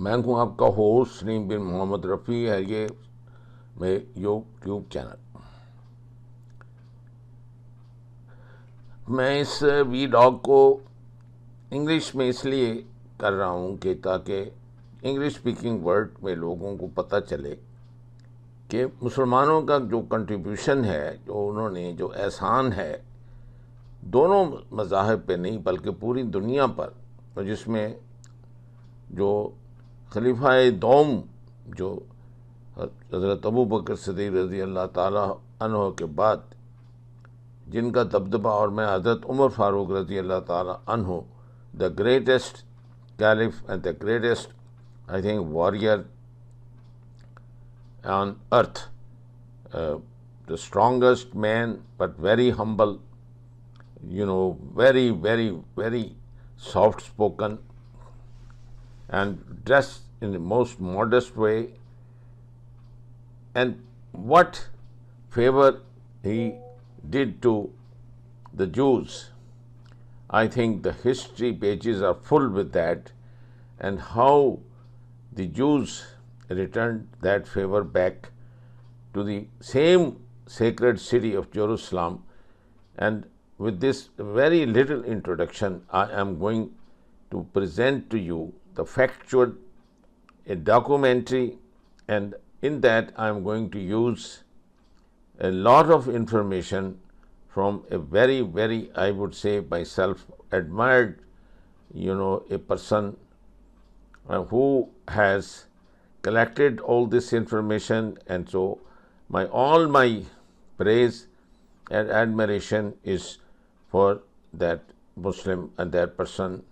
میں ہوں آپ کا ہوسٹ سلیم بن محمد رفیع ہے یہ میرے یوٹیوب چینل. میں اس ولاگ کو انگلش میں اس لیے کر رہا ہوں کہ تاکہ انگلش اسپیکنگ ورلڈ میں لوگوں کو پتہ چلے کہ مسلمانوں کا جو کنٹریبیوشن ہے، جو انہوں نے جو احسان ہے دونوں مذاہب پہ نہیں بلکہ پوری دنیا پر، جس میں جو خلیفہ دوم جو حضرت ابو بکر صدیق رضی اللہ تعالیٰ عنہ کے بعد جن کا دبدبہ، اور میں حضرت عمر فاروق رضی اللہ تعالیٰ عنہ، the greatest caliph and the greatest I think warrior on earth, the strongest man but very humble, very, very, very soft spoken and dressed in the most modest way. And what favor he did to the Jews, I think the history pages are full with that, and how the Jews returned that favor back to the same sacred city of Jerusalem. And with this very little introduction, I am going to present to you the factual, a documentary, and in that I am going to use a lot of information from a very, very, I would say myself, admired, a person who has collected all this information. And so all my praise and admiration is for that Muslim and that person.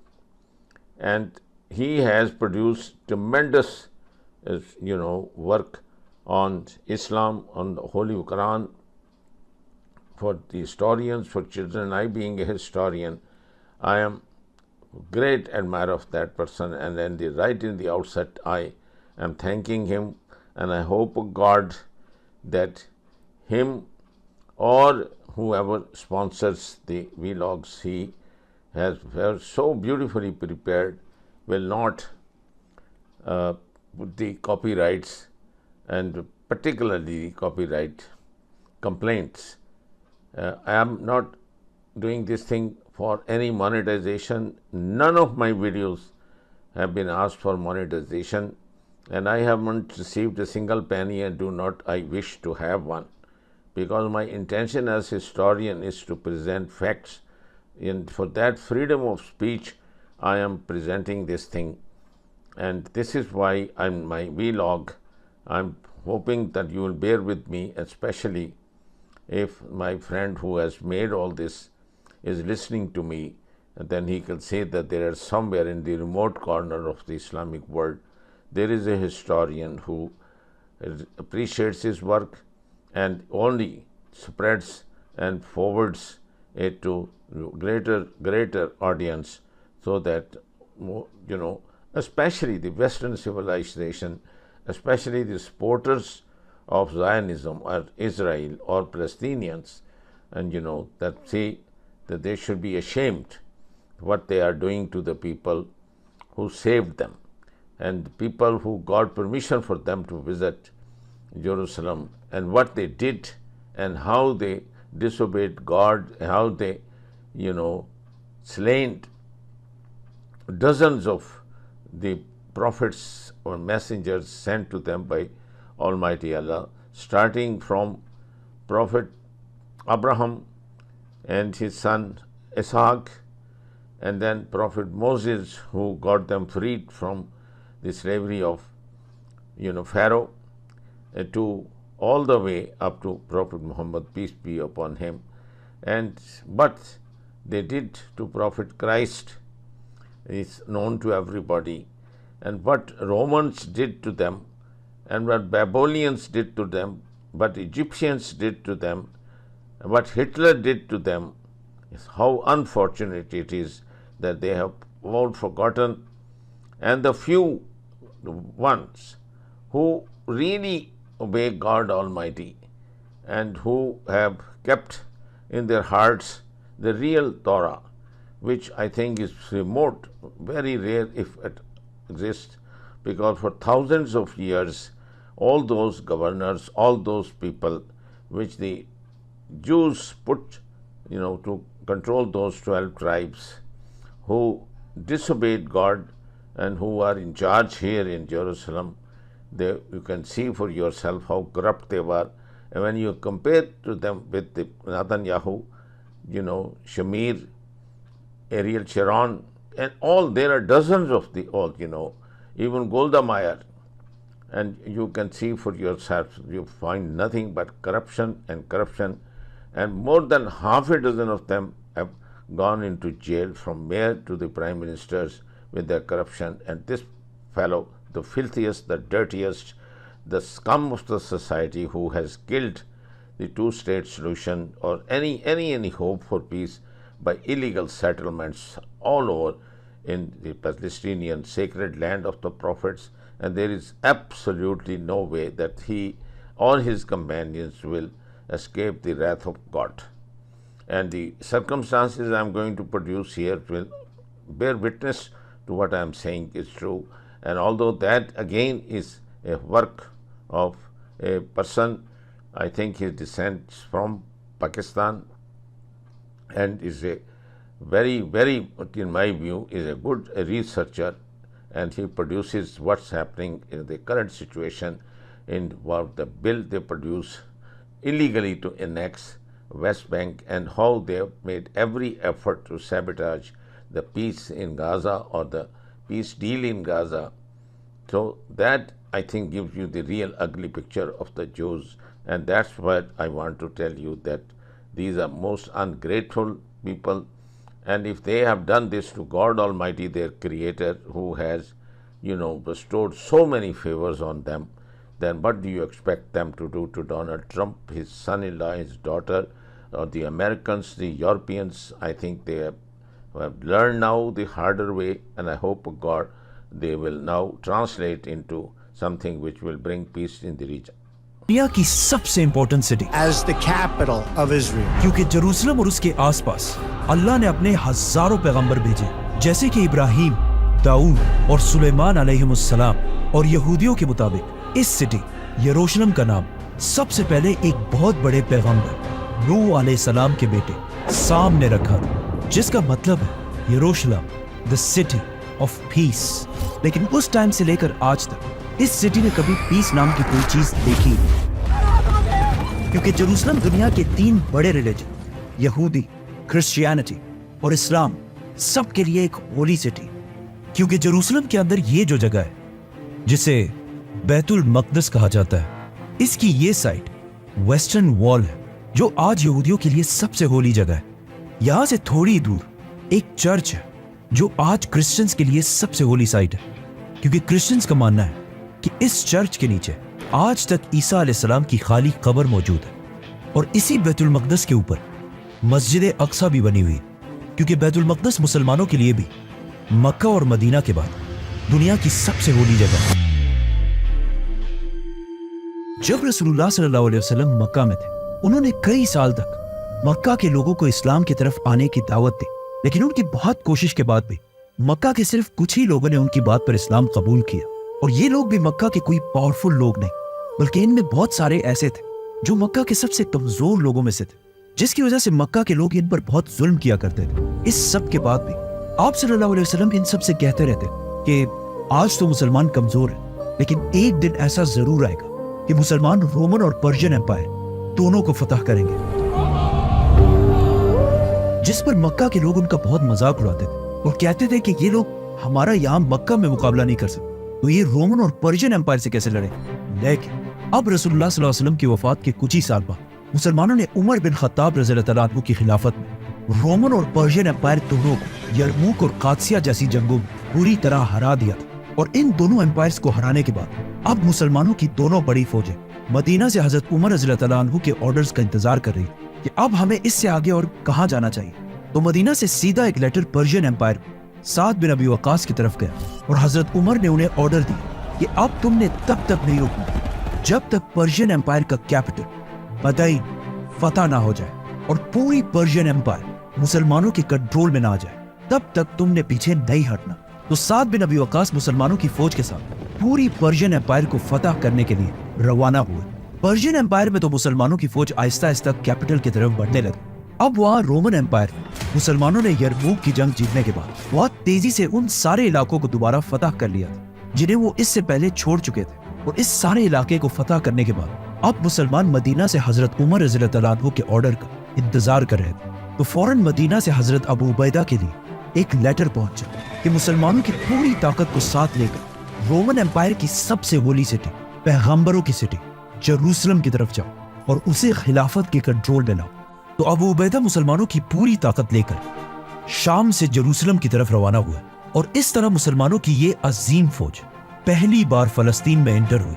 And he has produced tremendous work on Islam, on the Holy Quran, for the historians, for children. I being a historian, I am great admirer of that person, and then right in the outset I am thanking him, and I hope God that him or whoever sponsors the vlogs he has so beautifully prepared will not put the copyrights, and particularly the copyright complaints. I am not doing this thing for any monetization. None of my videos have been asked for monetization, and I haven't received a single penny, and do not I wish to have one, because my intention as historian is to present facts, and for that freedom of speech I am presenting this thing. And this is why my vlog, I'm hoping that you will bear with me, especially if my friend who has made all this is listening to me, and then he can say that there are somewhere in the remote corner of the Islamic world there is a historian who appreciates his work and only spreads and forwards it to greater audience, so that especially the Western civilization, especially the supporters of Zionism or Israel or Palestinians, and that say that they should be ashamed what they are doing to the people who saved them, and the people who got permission for them to visit Jerusalem, and what they did, and how they disobeyed God, how they slain dozens of the prophets or messengers sent to them by Almighty Allah, starting from Prophet Abraham and his son Isaac, and then Prophet Moses, who got them freed from the slavery of Pharaoh, to all the way up to Prophet Muhammad, peace be upon him. And but they did to Prophet Christ is known to everybody, and what Romans did to them, and what Babylonians did to them, what Egyptians did to them, what Hitler did to them, is how unfortunate it is that they have all forgotten. And the few ones who really obey God Almighty and who have kept in their hearts the real Torah, which I think is remote, very rare if it exists, because for thousands of years, all those governors, all those people which the Jews put, to control those 12 tribes who disobeyed God and who are in charge here in Jerusalem, you can see for yourself how corrupt they were. And when you compare to them with the Netanyahu, Shamir, Ariel Sharon, and all, there are dozens of even Golda Meir, and you can see for yourself, you find nothing but corruption, and more than half a dozen of them have gone into jail, from mayor to the prime ministers, with their corruption. And this fellow, the filthiest, the dirtiest, the scum of the society, who has killed the two-state solution or any hope for peace by illegal settlements all over in the Palestinian sacred land of the prophets, and there is absolutely no way that he or his companions will escape the wrath of God. And the circumstances I am going to produce here will bear witness to what I am saying is true. And although that again is a work of a person, I think he descends from Pakistan and is a very, very, in my view, is a good researcher, and he produces what's happening in the current situation in what the bill they produce illegally to annex West Bank, and how they have made every effort to sabotage the peace in Gaza or the peace deal in Gaza. So that, I think, gives you the real ugly picture of the Jews, and that's what I want to tell you, that these are most ungrateful people. And if they have done this to God Almighty, their Creator, who has, bestowed so many favors on them, then what do you expect them to do to Donald Trump, his son-in-law, his daughter, or the Americans, the Europeans? I think they have learned now the harder way, and I hope God they will now translate into something which will bring peace in the region. दुनिया की सबसे important city as the capital of Israel. क्योंकि Jerusalem और उसके आसपास अल्लाह ने अपने हजारों पैगंबर भेजे, जैसे कि इब्राहिम, दाऊद और सुलेमान अलैहिमुस्सलाम। और यहूदियों के मुताबिक इस सिटी यरूशलेम का नाम सबसे पहले एक बहुत बड़े पैगंबर नूह अलैहिस्सलाम के बेटे साम ने रखा, जिसका मतलब है यरूशलेम, द सिटी ऑफ पीस। लेकिन उस टाइम से लेकर आज तक इस सिटी में कभी पीस नाम की कोई चीज देखी नहीं, क्योंकि जेरूसलम दुनिया के 3 बड़े रिलीजन, यहूदी, क्रिश्चियनिटी और इस्लाम, सब के लिए एक होली सिटी। क्योंकि जेरूसलम के अंदर ये जो जगह है जिसे बैतुल मकदस कहा जाता है, इसकी ये साइड वेस्टर्न वॉल है, जो आज यहूदियों के लिए सबसे होली जगह है। यहां से थोड़ी दूर एक चर्च है जो आज क्रिश्चियंस के लिए सबसे होली साइट है, क्योंकि क्रिश्चियंस का मानना है कि इस चर्च के नीचे आज तक ईसा अलैहिस्सलाम की खाली कब्र मौजूद है। और इसी बैतुल मकदस के ऊपर मस्जिद अक्सा भी बनी हुई है, क्योंकि बैतुल मकदस मुसलमानों के लिए भी मक्का और मदीना के बाद दुनिया की सबसे होली जगह है। जब रसूलुल्लाह सल्लल्लाहु अलैहि वसल्लम मक्का में थे, उन्होंने कई साल तक मक्का के लोगों को इस्लाम की तरफ आने की दावत दी, लेकिन उनकी बहुत कोशिश के बाद भी मक्का के सिर्फ कुछ ही लोगों ने उनकी बात पर इस्लाम कबूल किया। और ये लोग भी मक्का के कोई पावरफुल लोग नहीं, बल्कि इनमें बहुत सारे ऐसे थे जो मक्का के सबसे कमजोर लोगों में से थे, जिसकी वजह से मक्का के लोग इन पर बहुत जुल्म किया करते थे। इस सब के बाद भी आप सल्लल्लाहु अलैहि वसल्लम इन सब से कहते रहते कि आज तो मुसलमान कमजोर है, लेकिन एक दिन ऐसा जरूर आएगा कि मुसलमान रोमन और पर्शियन एम्पायर दोनों को फतह करेंगे। जिस पर मक्का के लोग उनका बहुत मजाक उड़ाते थे और कहते थे कि ये लोग हमारा यहाँ मक्का में मुकाबला नहीं कर सकते, तो ये रोमन और पर्शियन एम्पायर से कैसे लड़े। लेकिन अब रसूलुल्लाह सल्लल्लाहु अलैहि वसल्लम की वफात के कुछ ही साल बाद मुसलमानों ने उमर बिन खत्ताब रज़ियल्लाहु तआला अन्हु की खिलाफत में रोमन और पर्शियन एम्पायर दोनों को यरमूक और कादसिया जैसी जंगों में पूरी तरह हरा दिया था। और इन दोनों एम्पायर्स को हराने के बाद अब मुसलमानों की दोनों बड़ी फौजें मदीना से हजरत उमर रज़ियल्लाहु तआला अन्हु के ऑर्डर्स का इंतजार कर रही कि अब हमें इससे आगे और कहाँ जाना चाहिए। तो मदीना से सीधा एक लेटर पर्शियन एम्पायर साद बिन अबी वक्कास की तरफ गया, और हजरत उमर ने उन्हें ऑर्डर दिया कि अब तुमने तब तक नहीं रुकना जब तक पर्शियन एम्पायर का कैपिटल मदईन फतह ना हो जाए और पूरी पर्शियन एम्पायर मुसलमानों के कंट्रोल में ना आ जाए, तब तक तुमने पीछे नहीं हटना। तो साद बिन अबी वक्कास मुसलमानों की फौज के साथ पूरी पर्शियन एम्पायर को फतह करने के लिए रवाना हुए। पर्शियन एम्पायर में तो मुसलमानों की फौज आहिस्ता आहिस्ता कैपिटल की तरफ बढ़ने लगी। अब वहाँ रोमन एम्पायर मुसलमानों ने यरमूक की जंग जीतने के बाद बहुत तेजी से उन सारे इलाकों को दोबारा फतह कर लिया था जिन्हें वो इससे पहले छोड़ चुके थे। और इस सारे इलाके को फतह करने के बाद अब मुसलमान मदीना से हजरत उमर रज़ियल्लाहु अन्हु के ऑर्डर का इंतजार कर रहे थे। तो फौरन मदीना से हजरत अबू उबैदा के लिए एक लेटर पहुंचा कि मुसलमानों की पूरी ताकत को साथ लेकर रोमन एम्पायर की सबसे होली सिटी, पैगंबरों की सिटी जेरूसलम की तरफ जाओ और उसे खिलाफत के कंट्रोल में लाओ। तो अबू उबैदा मुसलमानों की पूरी ताकत लेकर शाम से जेरूसलम की तरफ रवाना हुआ और इस तरह मुसलमानों की ये अजीम फौज पहली बार फलस्तीन में एंटर हुई।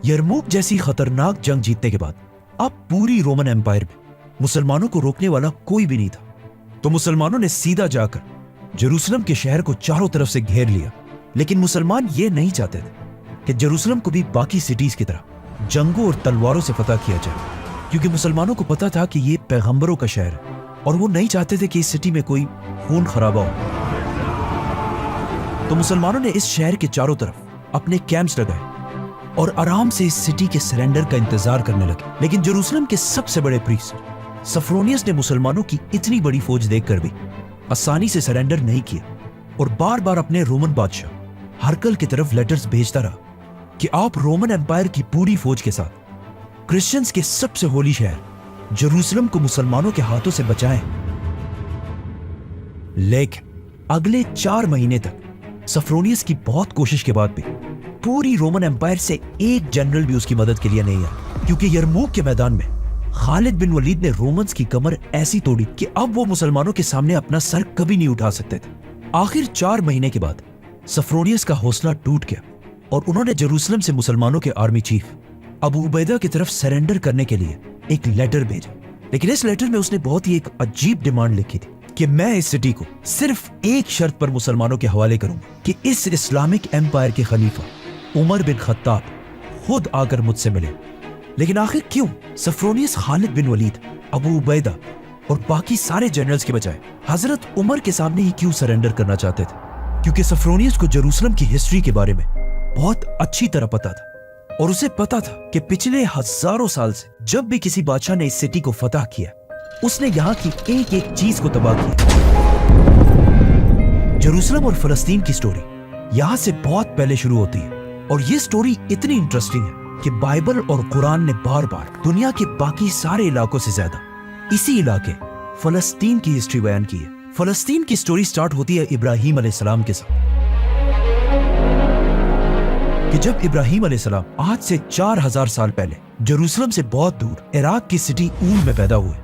यरमूक जैसी खतरनाक जंग जीतने के बाद अब पूरी रोमन एम्पायर में मुसलमानों को रोकने वाला कोई भी नहीं था। तो मुसलमानों ने सीधा जाकर जेरूसलम के शहर को चारों तरफ से घेर लिया। लेकिन मुसलमान ये नहीं चाहते थे कि जेरूसलम को भी बाकी सिटीज की तरह जंगों और तलवारों से फतह किया जाए, क्योंकि मुसलमानों को पता था कि ये पैगंबरों का शहर है और वो नहीं चाहते थे कि इस सिटी में कोई खून खराबा हो। तो मुसलमानों ने इस शहर के चारों तरफ अपने कैंप्स लगाए और आराम से इस सिटी के सरेंडर का इंतजार करने लगे। लेकिन जेरूसलम के सबसे बड़े प्रीस्ट सफ्रोनियस ने मुसलमानों की इतनी बड़ी फौज देखकर भी आसानी से सरेंडर नहीं किया और बार बार अपने रोमन बादशाह हरकल की तरफ लेटर्स भेजता रहा कि आप रोमन एम्पायर की पूरी फौज के साथ क्रिश्चियंस के सबसे होली शहर जेरूसलम को मुसलमानों के हाथों से बचाएं। लेकिन अगले 4 महीने तक सफ्रोनियस की बहुत कोशिश के बाद भी पूरी रोमन एम्पायर से एक जनरल भी उसकी मदद के लिए नहीं आया, क्योंकि यरमूक के मैदान में खालिद बिन वलीद ने रोमन्स की कमर ऐसी तोड़ी कि अब वो मुसलमानों के सामने अपना सर कभी नहीं उठा सकते थे। आखिर 4 महीने के बाद सफ्रोनियस का हौसला टूट गया और उन्होंने जेरूसलम से मुसलमानों के आर्मी चीफ अबू उबैदा की तरफ सरेंडर करने के लिए एक लेटर भेजा। लेकिन इस लेटर में उसने बहुत ही एक अजीब डिमांड लिखी थी कि मैं इस सिटी को सिर्फ एक शर्त पर मुसलमानों के हवाले करूंगा कि इस इस्लामिक एम्पायर के खलीफा उमर बिन खत्ताब खुद आकर मुझसे मिले। लेकिन आखिर क्यों सफ्रोनियस खालिद बिन वलीद, अबू उबैदा और बाकी सारे जनरल्स के बजाय हजरत उमर के सामने ही क्यों सरेंडर करना चाहते थे? क्योंकि सफ्रोनियस को जेरूसलम की हिस्ट्री के बारे में बहुत अच्छी तरह पता था और उसे पता था कि पिछले हजारों साल से जब भी किसी बादशाह ने इस सिटी को फतह किया उसने यहाँ की एक एक चीज को तबाह किया। जेरूसलम और फलस्तीन की स्टोरी यहाँ से बहुत पहले शुरू होती है और ये स्टोरी इतनी इंटरेस्टिंग है कि बाइबल और कुरान ने बार बार दुनिया के बाकी सारे इलाकों से ज्यादा इसी इलाके फलस्तीन की हिस्ट्री बयान की है। फलस्तीन की स्टोरी स्टार्ट होती है इब्राहिम अलैहिस्सलाम के साथ कि जब इब्राहिम अलैहिस्सलाम आज से 4000 साल पहले जेरूसलम से बहुत दूर इराक की सिटी ऊल में पैदा हुए,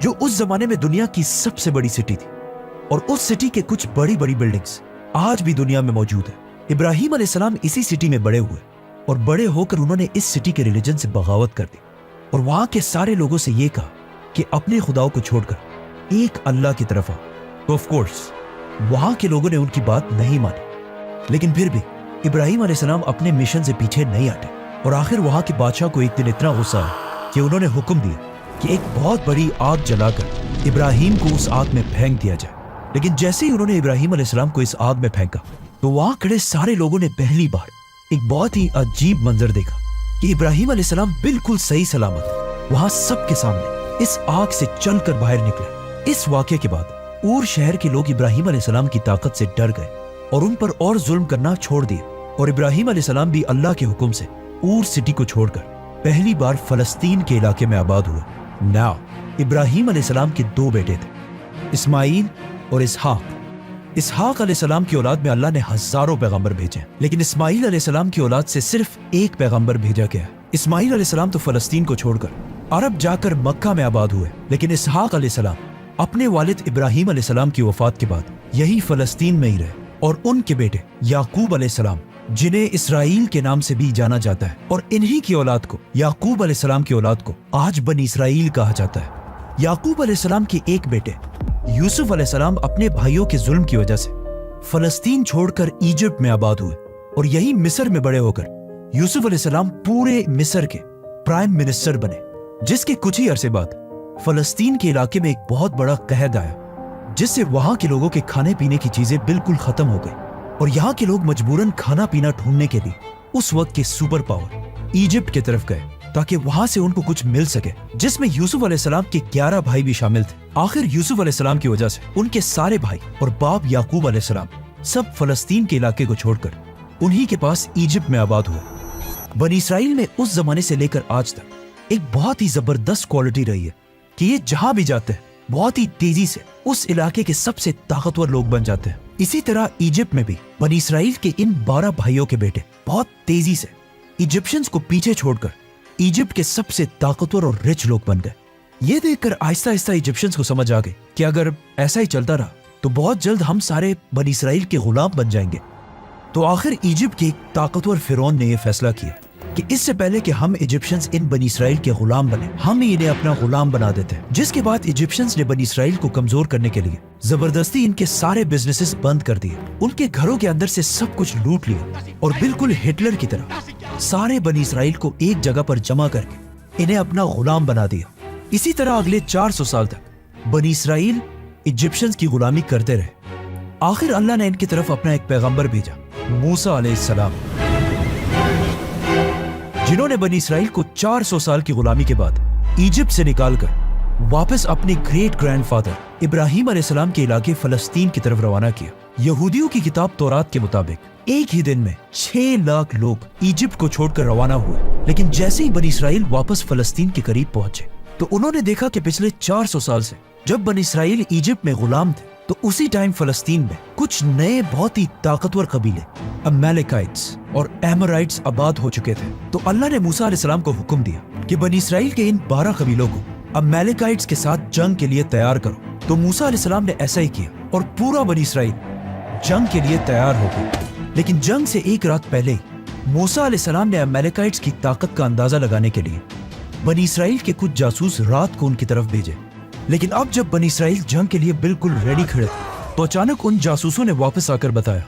जो उस जमाने में दुनिया की सबसे बड़ी सिटी थी और उस सिटी के कुछ बड़ी बड़ी बिल्डिंग्स आज भी दुनिया में मौजूद है। इब्राहिम अलैहिस्सलाम इसी सिटी में बड़े हुए और बड़े होकर उन्होंने इस सिटी के रिलीजन से बगावत कर दी और वहां के सारे लोगों से ये कहा कि अपने खुदाओं को छोड़कर एक अल्लाह की तरफ आओ। तो ऑफ कोर्स वहां के लोगों ने उनकी बात नहीं मानी, लेकिन फिर भी इब्राहिम अलैहिस्सलाम अपने मिशन से पीछे नहीं हटे और आखिर वहां के बादशाह को एक दिन इतना गुस्सा आया कि उन्होंने हुक्म दिया कि एक बहुत बड़ी आग जलाकर इब्राहिम को उस आग में फेंक दिया जाए। लेकिन जैसे ही उन्होंने इब्राहिम अलैहिस्सलाम को इस आग में फेंका तो वहां खड़े सारे लोगों ने पहली बार एक बहुत ही अजीब मंजर देखा कि इब्राहिम अलैहिस्सलाम बिल्कुल सही सलामत वहां सबके सामने इस आग से चलकर बाहर निकले। इस वाकये के बाद ऊर शहर के लोग इब्राहिम अलैहिस्सलाम की ताकत से डर गए और उन पर और जुल्म करना छोड़ दिया और इब्राहिम अलैहिस्सलाम भी अल्लाह के हुक्म से ऊर सिटी को छोड़कर पहली बार फलस्तीन के इलाके में आबाद हुए। नाउ इब्राहिम अलैहिस्सलाम के 2 बेटे थे, इस्माइल और इसहाक। इसहाक अलैहिस्सलाम की औलाद में अल्लाह ने हजारों पैगंबर भेजे, लेकिन इस्माइल अलैहिस्सलाम की औलाद से सिर्फ एक पैगंबर भेजा गया। इस्माइल अलैहिस्सलाम तो फलस्तीन को छोड़कर अरब जाकर मक्का में आबाद हुए, लेकिन इसहाक अलैहिस्सलाम अपने वालिद इब्राहिम अलैहिस्सलाम की वफात के बाद यही फलस्तीन में ही रहे और उनके बेटे याकूब अलैहिस्सलाम, जिन्हें इसराइल के नाम से भी जाना जाता है, और इन्हीं की औलाद को याकूब अलैहिस्सलाम की औलाद को आज बनी इसराइल कहा जाता है। याकूब अलैहिस्सलाम के एक बेटे यूसुफ अलैहिस्सलाम अपने भाइयों के जुल्म की वजह से फलस्तीन छोड़कर इजिप्ट में आबाद हुए और यही मिस्र में बड़े होकर यूसुफ अलैहिस्सलाम पूरे मिस्र के प्राइम मिनिस्टर बने, जिसके कुछ ही अरसे बाद फलस्तीन के इलाके में एक बहुत बड़ा कहर आया, जिससे वहां के लोगों के खाने पीने की चीजें बिल्कुल खत्म हो गई और यहाँ के लोग मजबूरन खाना पीना ढूंढने के लिए उस वक्त के सुपर पावर इजिप्ट की तरफ गए ताकि वहां से उनको कुछ मिल सके, जिसमें यूसुफ अलैहिस्सलाम के 11 भाई भी शामिल थे। आखिर यूसुफ अलैहिस्सलाम की वजह से उनके सारे भाई और बाप याकूब अलैहिस्सलाम सब फलस्तीन के इलाके को छोड़कर उन्हीं के पास इजिप्ट में आबाद हुए। बनी इसराइल में उस जमाने से लेकर आज तक एक बहुत ही जबरदस्त क्वालिटी रही है कि ये जहां भी जाते हैं बहुत ही तेजी से उस इलाके के सबसे ताकतवर लोग बन जाते हैं। इसी तरह इजिप्ट में भी बनी इसराइल के इन 12 भाइयों के बेटे बहुत तेजी से इजिप्शियंस को पीछे छोड़कर इजिप्ट के सबसे ताकतवर और रिच लोग बन गए। ये देखकर आहिस्ता आहिस्ता इजिप्शियंस को समझ आ गई कि अगर ऐसा ही चलता रहा तो बहुत जल्द हम सारे बनी इसराइल के गुलाम बन जाएंगे। तो आखिर इजिप्ट के एक ताकतवर फिरौन ने यह फैसला किया कि इससे पहले कि हम इजिप्शियंस इन बनी इसराइल के गुलाम बने, हम ही इन्हें अपना गुलाम बना देते हैं। जिसके बाद इजिप्शियंस ने बनी इसराइल को कमजोर करने के लिए जबरदस्ती इनके सारे बिजनेसेस बंद कर दिए, उनके घरों के अंदर से सब कुछ लूट लिया और बिल्कुल हिटलर की तरह सारे बनी इसराइल को एक जगह पर जमा करके इन्हें अपना गुलाम बना दिया। इसी तरह अगले 400 साल तक बनी इसराइल इजिप्शियंस की गुलामी करते रहे। आखिर अल्लाह ने इनकी तरफ अपना एक पैगंबर भेजा, मूसा अलैहिस्सलाम, जिन्होंने बनी इसराइल को 400 साल की गुलामी के बाद इजिप्ट से निकालकर वापस अपने ग्रेट ग्रैंडफादर इब्राहिम अलैहिस्सलाम के इलाके फलस्तीन की तरफ रवाना किया। यहूदियों की किताब तौरात के मुताबिक एक ही दिन में 6 लाख लोग इजिप्ट को छोड़कर रवाना हुए, लेकिन जैसे ही बनी इसराइल वापस फलस्तीन के करीब पहुंचे तो उन्होंने देखा कि पिछले 400 साल से जब बनी इसराइल इजिप्ट में गुलाम थे तो उसी टाइम फलस्तीन में कुछ नए बहुत ही ताकतवर कबीले अमेलेकाइट्स और एमोराइट्स आबाद हो चुके थे। तो अल्लाह ने मूसा अलैहिस्सलाम को हुक्म दिया कि बनी इसराइल के इन 12 कबीलों को अमेलेकाइट्स के साथ जंग के लिए तैयार करो। तो मूसा अलैहिस्सलाम ने ऐसा ही किया और पूरा बनी इसराइल जंग के लिए तैयार हो गया। लेकिन जंग से एक रात पहले ही मूसा अलैहिस्सलाम ने अमेलेकाइट्स की ताकत का अंदाजा लगाने के लिए बनी इसराइल के कुछ जासूस रात को उनकी तरफ भेजे। लेकिन अब जब बनी इसराइल जंग के लिए बिल्कुल रेडी खड़े थे तो अचानक उन जासूसों ने वापस आकर बताया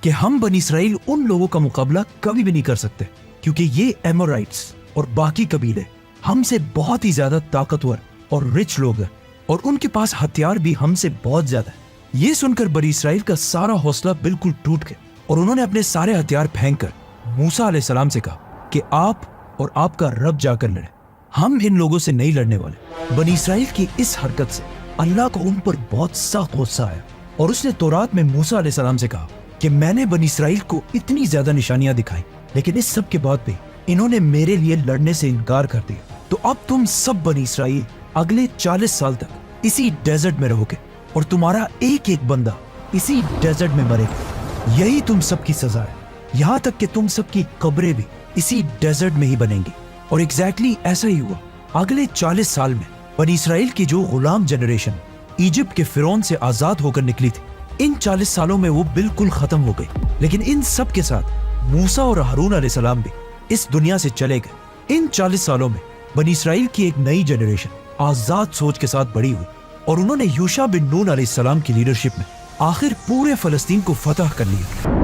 कि हम बनी इसराइल उन लोगों का मुकाबला कभी भी नहीं कर सकते, क्योंकि ये एमोराइट्स और बाकी कबीले हमसे बहुत ही ज्यादा ताकतवर और रिच लोग हैं और उनके पास हथियार भी हमसे बहुत ज्यादा है। ये सुनकर बनी इसराइल का सारा हौसला बिल्कुल टूट गया और उन्होंने अपने सारे हथियार फेंककर मूसा अलैहिस्सलाम से कहा कि आप और आपका रब जाकर लड़े, हम इन लोगों से नहीं लड़ने वाले। बनी इसराइल की इस हरकत से अल्लाह को उन पर बहुत सख्त गुस्सा आया और उसने तौरात में मूसा अलैहिस्सलाम से कहा कि मैंने बनी इसराइल को इतनी ज्यादा निशानियां दिखाई, लेकिन इस सब के बाद भी इन्होंने मेरे लिए लड़ने से इनकार कर दिया। तो अब तुम सब बनी इसराइल अगले 40 साल तक इसी डेजर्ट में रहोगे और तुम्हारा एक एक बंदा इसी डेजर्ट में मरेगा। यही तुम सबकी सजा है, यहाँ तक कि तुम सबकी कब्रें भी इसी डेजर्ट में ही बनेंगी। और एग्जैक्टली ऐसा ही हुआ। अगले 40 साल में बनी इसराइल की जो गुलाम जनरेशन इजिप्ट के फिरौन से आजाद होकर निकली थी, इन 40 सालों में वो बिल्कुल खत्म हो गई। लेकिन इन सब के साथ मूसा और हारून अलैहिस्सलाम भी इस दुनिया से चले गए। इन 40 सालों में बनी इसराइल की एक नई जनरेशन आजाद सोच के साथ बड़ी हुई और उन्होंने यूशा बिन नून अलैहिस्सलाम की लीडरशिप में आखिर पूरे फलस्तीन को फतह कर लिया।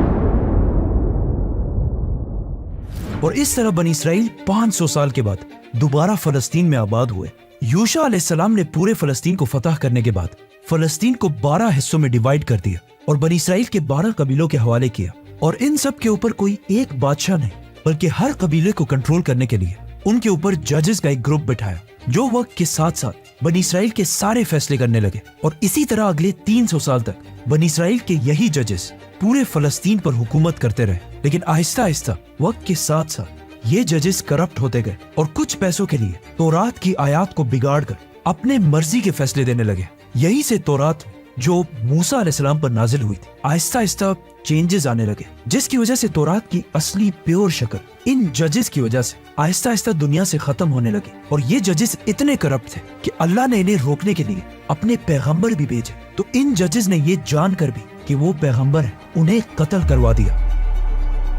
और इस तरह बनी इसराइल 500 साल के बाद दोबारा फलस्तीन में आबाद हुए। यूशा अलैहिस्सलाम ने पूरे फलस्तीन को फतह करने के बाद फलस्तीन को 12 हिस्सों में डिवाइड कर दिया और बनी इसराइल के 12 कबीलों के हवाले किया। और इन सब के ऊपर कोई एक बादशाह नहीं, बल्कि हर कबीले को कंट्रोल करने के लिए उनके ऊपर जजेस का एक ग्रुप बिठाया, जो वक्त के साथ साथ बनी इसराइल के सारे फैसले करने लगे। और इसी तरह अगले 300 साल तक बनी इसराइल के यही जजेस पूरे फलस्तीन पर हुकूमत करते रहे। लेकिन आहिस्ता आहिस्ता वक्त के साथ साथ ये जजेस करप्ट होते गए और कुछ पैसों के लिए तौरात की आयात को बिगाड़कर अपने मर्जी के फैसले देने लगे। यही से तौरात जो मूसा अलैहिस्सलाम पर नाजिल हुई थी आहिस्ता आहिस्ता चेंजेस आने लगे, जिसकी वजह से तौरात की असली प्योर शक्ल इन जजेस की वजह से आहिस्ता आहिस्ता दुनिया से खत्म होने लगी। और ये जजेस इतने करप्ट थे कि अल्लाह ने इन्हें रोकने के लिए अपने पैगंबर भी भेजे। तो इन जजेस ने ये जानकर भी कि वो पैगंबर है, उन्हें कत्ल करवा दिया।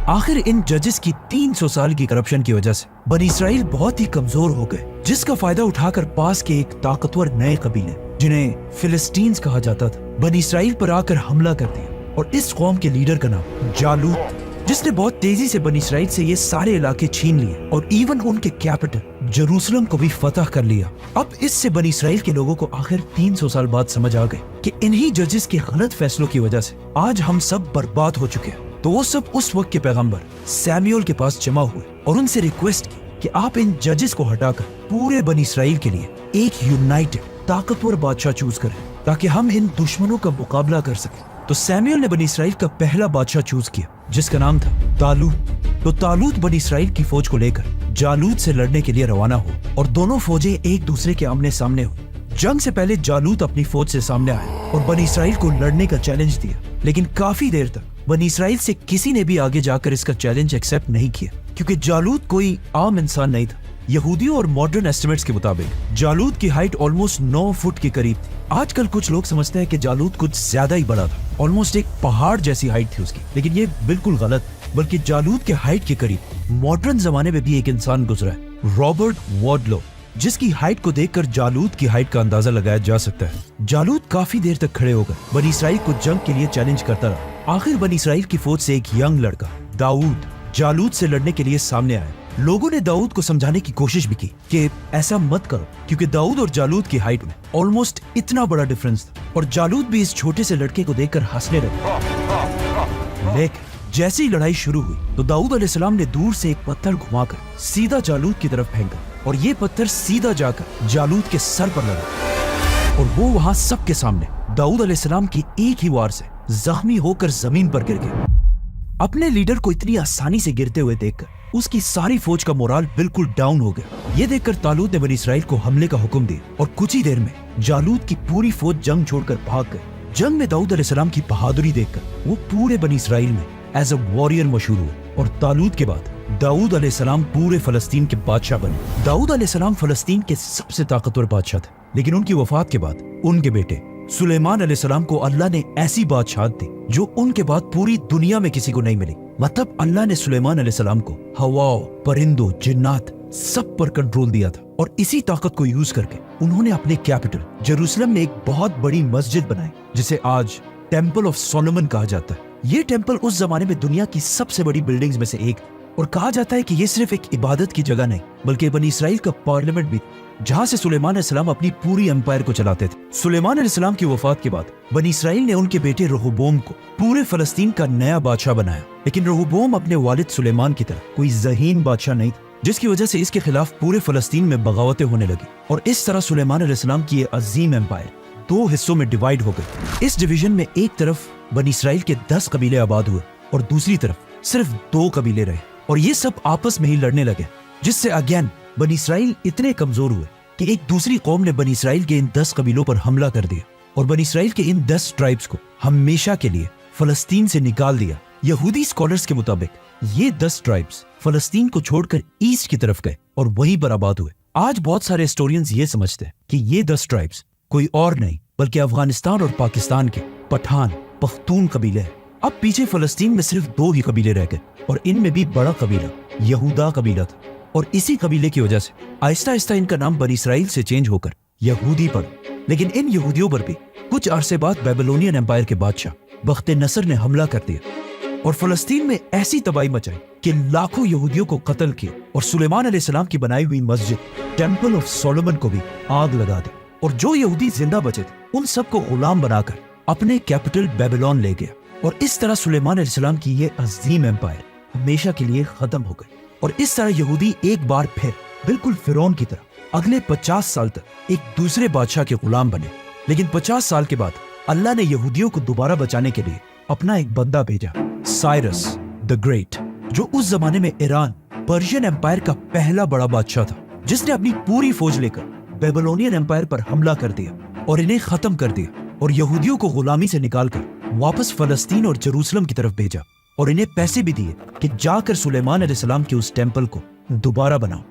आखिर इन जजेस की 300 साल की करप्शन की वजह से बनी इसराइल बहुत ही कमजोर हो गए, जिसका फायदा उठाकर पास के एक ताकतवर नए कबीले जिन्हें फिलिस्तीन्स कहा जाता था, बनी इसराइल पर आकर हमला कर दिया। और इस कौम के लीडर का नाम जालूत, जिसने बहुत तेजी से बनी इसराइल से ये सारे इलाके छीन लिए और इवन उनके कैपिटल जेरूसलम को भी फतह कर लिया। अब इससे बनी इसराइल के लोगों को आखिर 300 साल बाद समझ आ गए कि इन्हीं जजेस के गलत फैसलों की वजह से आज हम सब बर्बाद हो चुके हैं। तो वो सब उस वक्त के पैगंबर सैमुएल के पास जमा हुए और उनसे रिक्वेस्ट की कि आप इन जजेस को हटाकर पूरे बनी इसराइल के लिए एक यूनाइटेड ताकतवर बादशाह चूज करें ताकि हम इन दुश्मनों का मुकाबला कर सकें। तो सैमुएल ने बनी इसराइल का पहला बादशाह चूज किया जिसका नाम था तालूत। तो तालूत बनी इसराइल की फौज को लेकर जालूत से लड़ने के लिए रवाना हुआ और दोनों फौजें एक दूसरे के आमने सामने हुई। जंग से पहले जालूत अपनी फौज से सामने आया और बनी इसराइल को लड़ने का चैलेंज दिया, लेकिन काफी देर तक बनी इसराइल से किसी ने भी आगे जाकर इसका चैलेंज एक्सेप्ट नहीं किया क्योंकि जालूत कोई आम इंसान नहीं था। यहूदियों और मॉडर्न एस्टिमेट्स के मुताबिक जालूत की हाइट ऑलमोस्ट 9 फुट के करीब थी। आजकल कुछ लोग समझते हैं कि जालूत कुछ ज्यादा ही बड़ा था, ऑलमोस्ट एक पहाड़ जैसी हाइट थी उसकी, लेकिन ये बिल्कुल गलत, बल्कि जालूत के हाइट के करीब मॉडर्न जमाने में भी एक इंसान गुजरा है, रॉबर्ट वार्डलो, जिसकी हाइट को देखकर जालूत की हाइट का अंदाजा लगाया जा सकता है। जालूत काफी देर तक खड़े होकर बनी इसराइल को जंग के लिए चैलेंज करता रहा। आखिर बनी इसराइल की फौज से एक यंग लड़का दाऊद जालूत से लड़ने के लिए सामने आया। लोगों ने दाऊद को समझाने की कोशिश भी की कि ऐसा मत करो क्योंकि दाऊद और जालूत की हाइट में ऑलमोस्ट इतना बड़ा डिफरेंस था और जालूत भी इस छोटे से लड़के को देखकर हंसने लगे। लेकिन जैसे ही लड़ाई शुरू हुई तो दाऊद अलैहिस्सलाम ने दूर से एक पत्थर घुमाकर सीधा जालूत की तरफ फेंका और ये पत्थर सीधा जाकर जालूत के सर पर लगा और वो वहां सबके सामने दाऊद अलैहिस्सलाम की एक ही वार से जख्मी होकर जमीन पर गिर गया। अपने लीडर को इतनी आसानी से गिरते हुए देखकर उसकी सारी फौज का मोराल बिल्कुल डाउन हो गया। ये देखकर तालूत ने बनी इसराइल को हमले का हुक्म दिया और कुछ ही देर में जालूत की पूरी फौज जंग छोड़कर भाग गई। जंग में दाऊद अलैहिस्सलाम की बहादुरी देखकर वो पूरे बनी इसराइल में एज अ वॉरियर मशहूर हुए और तालूत के बाद दाऊद अलैहिस्सलाम पूरे फलस्तीन के बादशाह बने। दाऊद अलैहिस्सलाम फलस्तीन के सबसे ताकतवर बादशाह थे, लेकिन उनकी वफात के बाद उनके बेटे सुलेमान अलैहिस्सलाम को अल्लाह ने ऐसी बादशाहत दी जो उनके बाद पूरी दुनिया में किसी को नहीं मिली। मतलब अल्लाह ने सुलेमान अलैहिस्सलाम को हवाओं, परिंदों, जिन्नात सब पर कंट्रोल दिया था और इसी ताकत को यूज करके उन्होंने अपने कैपिटल जेरूसलम में एक बहुत बड़ी मस्जिद बनाई जिसे आज टेम्पल ऑफ सोलोमन कहा जाता है। ये टेम्पल उस जमाने में दुनिया की सबसे बड़ी बिल्डिंग्स में से एक और कहा जाता है कि ये सिर्फ एक इबादत की जगह नहीं बल्कि बनी इसराइल का पार्लियामेंट भी, जहां से सुलेमान अलैहिस्सलाम अपनी पूरी एम्पायर को चलाते थे। सुलेमान अलैहिस्सलाम की वफात के बाद बनी इसराइल ने उनके बेटे रहबाम को पूरे फलस्तीन का नया बादशाह बनाया, लेकिन रहबाम अपने वालिद सुलेमान की तरह कोई ज़हीन बादशाह नहीं था, जिसकी वजह से इसके खिलाफ पूरे फलस्तीन में बगावतें होने लगी और इस तरह सुलेमान अलैहिस्सलाम की ये अजीम एम्पायर 2 हिस्सों में डिवाइड हो गई। इस डिवीजन में एक तरफ बनी इसराइल के 10 कबीले आबाद हुए और दूसरी तरफ सिर्फ 2 कबीले रहे और ये सब आपस में ही लड़ने लगे, जिससे अगेन बनी इसराइल इतने कमजोर हुए कि एक दूसरी कौम ने बनी इसराइल के इन 10 कबीलों पर हमला कर दिया और बनी इसराइल के इन 10 ट्राइब्स को हमेशा के लिए फलस्तीन से निकाल दिया। यहूदी स्कॉलर्स के मुताबिक ये 10 ट्राइब्स फलस्तीन को छोड़कर ईस्ट की तरफ गए और वहीं पर आबाद हुए। आज बहुत सारे हिस्टोरियंस ये समझते हैं कि ये 10 ट्राइब्स कोई और नहीं बल्कि अफगानिस्तान और पाकिस्तान के पठान, पख्तून कबीले हैं। अब पीछे फलस्तीन में सिर्फ 2 ही कबीले रह गए और इनमें भी बड़ा कबीला यहूदा कबीला था और इसी कबीले की वजह से आहिस्ता आहिस्ता इनका नाम बनी इसराइल से चेंज होकर यहूदी पड़ा। लेकिन इन यहूदियों पर भी कुछ अरसे बाद बेबीलोनियन एम्पायर के बादशाह बख्त नसर ने हमला कर दिया और फलस्तीन में ऐसी तबाही मचाई कि लाखों यहूदियों को कत्ल किया और सुलेमान अलैहिस्सलाम की बनाई हुई मस्जिद टेम्पल ऑफ सोलोमन को भी आग लगा दी और जो यहूदी जिंदा बचे थे उन सबको गुलाम बनाकर अपने कैपिटल बेबीलोन ले गया और इस तरह सुलेमान अलैहिस्सलाम की ये अजीम एम्पायर हमेशा के लिए खत्म हो गई। और इस तरह यहूदी एक बार फिर बिल्कुल फिरौन की तरह अगले 50 साल तक एक दूसरे बादशाह के गुलाम बने। लेकिन 50 साल के बाद अल्लाह ने यहूदियों को दोबारा बचाने के लिए अपना एक बंदा भेजा, साइरस द ग्रेट, जो उस जमाने में ईरान पर्शियन एम्पायर का पहला बड़ा बादशाह था, जिसने अपनी पूरी फौज लेकर बेबीलोनियन एम्पायर पर हमला कर दिया और इन्हें खत्म कर दिया और यहूदियों को गुलामी से निकालकर वापस फलस्तीन और जेरूसलम की तरफ भेजा और इन्हें पैसे भी दिए कि जाकर सुलेमान अलैहिस्सलाम के उस टेम्पल को दोबारा बनाओ।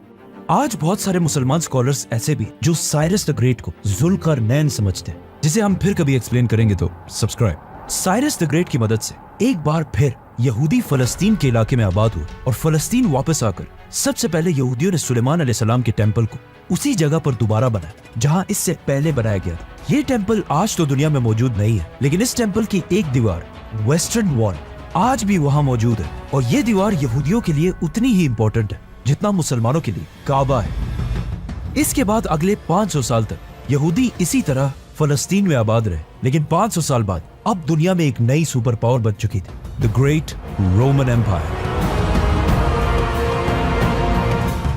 आज बहुत सारे मुसलमान स्कॉलर्स ऐसे भी जो साइरस द ग्रेट को जुल्करनैन समझते हैं, जिसे हम फिर कभी एक्सप्लेन करेंगे, तो सब्सक्राइब। साइरस द ग्रेट की मदद से एक बार फिर यहूदी फलस्तीन के इलाके में आबाद हुए और फलस्तीन वापस आकर सबसे पहले यहूदियों ने सुलेमान अलैहिस्सलाम के टेम्पल को उसी जगह पर दोबारा बनाया जहां इससे पहले बनाया गया था। ये टेम्पल आज तो दुनिया में मौजूद नहीं है, लेकिन इस टेम्पल की एक दीवार वेस्टर्न वॉल आज भी वहां मौजूद है और ये दीवार यहूदियों के लिए उतनी ही इंपॉर्टेंट है जितना मुसलमानों के लिए काबा है। इसके बाद अगले 500 साल तक यहूदी इसी तरह फलस्तीन में आबाद रहे, लेकिन 500 साल बाद अब दुनिया में एक नई सुपर पावर बन चुकी थी the Great Roman Empire,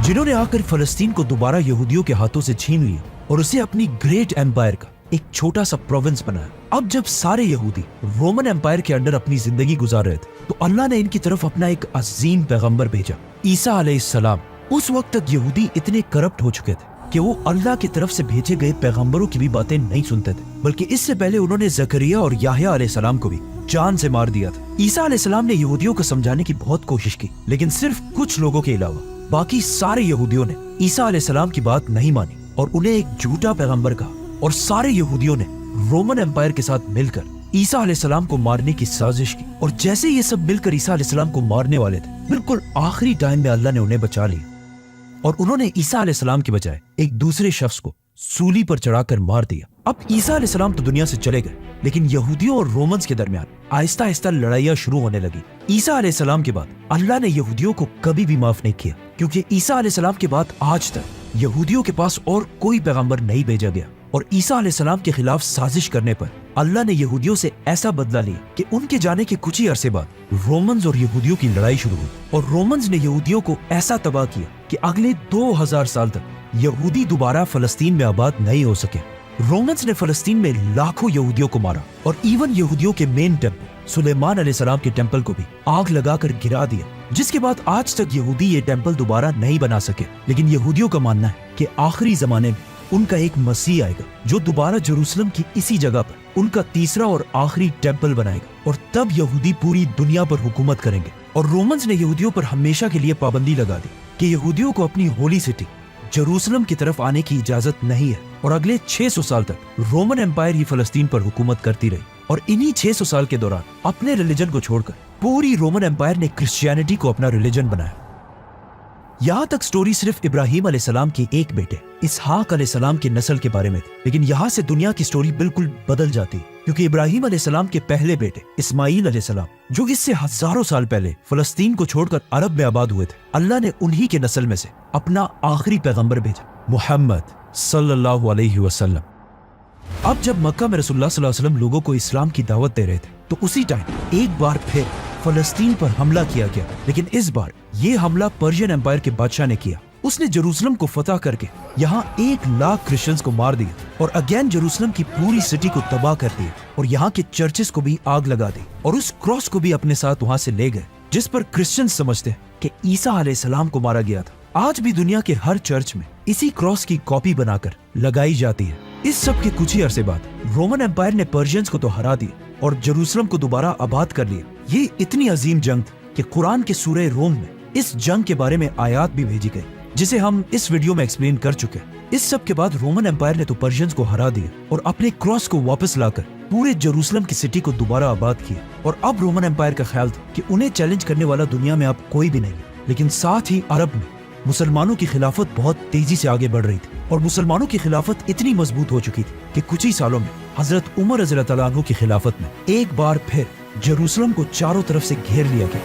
जिन्होंने आकर फलस्तीन को दोबारा यहूदियों के हाथों से छीन लिया और उसे अपनी ग्रेट एम्पायर का एक छोटा सा प्रोविंस बनाया। अब जब सारे यहूदी रोमन एम्पायर के अंडर अपनी जिंदगी गुजार रहे थे तो अल्लाह ने इनकी तरफ अपना एक अजीम पैगंबर भेजा, ईसा अलैहिस्सलाम। उस वक्त तक यहूदी इतने करप्ट हो चुके थे कि वो अल्लाह की तरफ से भेजे गए पैगंबरों की भी बातें नहीं सुनते थे, बल्कि इससे पहले उन्होंने जकरिया और याह्या अलैहिस्सलाम को भी जान से मार दिया था। ईसा अलैहिस्सलाम ने यहूदियों को समझाने की बहुत कोशिश की, लेकिन सिर्फ कुछ लोगों के अलावा बाकी सारे यहूदियों ने ईसा अलैहिस्सलाम की बात नहीं मानी और उन्हें एक झूठा पैगंबर कहा, और सारे यहूदियों ने रोमन एम्पायर के साथ मिलकर ईसा अलैहिस्सलाम को मारने की साजिश की। और जैसे ये सब मिलकर ईसा अलैहिस्सलाम को मारने वाले थे, बिल्कुल आखिरी टाइम में अल्लाह ने उन्हें बचा लिया और उन्होंने ईसा अलैहिस्सलाम के बजाय एक दूसरे शख्स को सूली पर चढ़ाकर मार दिया। अब ईसा अलैहिस्सलाम तो दुनिया से चले गए, लेकिन यहूदियों और रोमन्स के दरमियान आहिस्ता आहिस्ता लड़ाइयां शुरू होने लगी। ईसा अलैहिस्सलाम के बाद अल्लाह ने यहूदियों को कभी भी माफ नहीं किया, क्योंकि ईसा अलैहिस्सलाम के बाद आज तक यहूदियों के पास और कोई पैगंबर नहीं भेजा गया। और ईसा अलैहिस्सलाम के खिलाफ साजिश करने पर अल्लाह ने यहूदियों से ऐसा बदला लिया कि उनके जाने के कुछ ही अरसे बाद रोमन्स और यहूदियों की लड़ाई शुरू हुई और रोमन्स ने यहूदियों को ऐसा तबाह किया कि अगले 2000 साल तक यहूदी दोबारा फलस्तीन में आबाद नहीं हो सके। रोमन्स ने फलस्तीन में लाखों यहूदियों को मारा और इवन यहूदियों के मेन टेम्पल सुलेमान अलैहिस्सलाम के टेम्पल को भी आग लगाकर गिरा दिया, जिसके बाद आज तक यहूदी ये टेम्पल दोबारा नहीं बना सके। लेकिन यहूदियों का मानना है कि आखिरी जमाने में उनका एक मसीह आएगा जो दोबारा जेरूसलम की इसी जगह पर उनका तीसरा और आखिरी टेम्पल बनाएगा और तब यहूदी पूरी दुनिया पर हुकूमत करेंगे। और रोमन्स ने यहूदियों पर हमेशा के लिए पाबंदी लगा दी कि यहूदियों को अपनी होली सिटी जेरूसलम की तरफ आने की इजाजत नहीं है, और अगले 600 साल तक रोमन एम्पायर ही फलस्तीन पर हुकूमत करती रही। और इन्हीं 600 साल के दौरान अपने रिलीजन को छोड़कर पूरी रोमन एम्पायर ने क्रिश्चियनिटी को अपना रिलीजन बनाया। यहाँ तक स्टोरी सिर्फ इब्राहिम अलैहिस्सलाम के एक बेटे इसहाक अलैहिस्सलाम की नस्ल के बारे में थी, लेकिन यहाँ से दुनिया की स्टोरी बिल्कुल बदल जाती, क्योंकि इब्राहिम अलैहिस्सलाम के पहले बेटे इस्माईल अलैहिस्सलाम, जो इससे हजारों साल पहले फलस्तीन को छोड़कर अरब में आबाद हुए थे, अल्लाह ने उन्हीं के नस्ल में से अपना आखिरी पैगंबर भेजा, मुहम्मद सल्लल्लाहु अलैहि वसल्लम। अब जब मक्का में रसूलुल्लाह सल्लल्लाहु अलैहि वसल्लम लोगों को इस्लाम की दावत दे रहे थे, तो उसी टाइम एक बार फिर फलस्तीन पर हमला किया गया, लेकिन इस बार ये हमला पर्शियन एम्पायर के बादशाह ने किया। उसने जेरूसलम को फतह करके यहाँ 1 लाख क्रिश्चियंस को मार दिया और अगेन जेरूसलम की पूरी सिटी को तबाह कर दिया और यहाँ के चर्चेस को भी आग लगा दी और उस क्रॉस को भी अपने साथ वहाँ से ले गए, जिस पर क्रिश्चियंस समझते हैं कि ईसा अलैहिस्सलाम को मारा गया था। आज भी दुनिया के हर चर्च में इसी क्रॉस की कॉपी बनाकर लगाई जाती है। इस सब के कुछ ही अरसे बाद रोमन एम्पायर ने पर्शियंस को तो हरा दिया और जेरूसलम को दोबारा आबाद कर लिया। ये इतनी अजीम जंग थी कि कुरान के सूरह रोम में इस जंग के बारे में आयात भी भेजी गई, जिसे हम इस वीडियो में एक्सप्लेन कर चुके हैं। इस सब के बाद रोमन एम्पायर ने तो पर्शियंस को हरा दिया और अपने क्रॉस को वापस लाकर पूरे जेरूसलम की सिटी को दोबारा आबाद किया। और अब रोमन एम्पायर का ख्याल था कि उन्हें चैलेंज करने वाला दुनिया में अब कोई भी नहीं है। लेकिन साथ ही अरब में मुसलमानों की खिलाफत बहुत तेजी से आगे बढ़ रही थी और मुसलमानों की खिलाफत इतनी मजबूत हो चुकी थी कि कुछ ही सालों में हजरत उमर रज़ियल्लाहु तआला अन्हु की खिलाफत में एक बार फिर जेरूसलम को चारों तरफ से घेर लिया गया।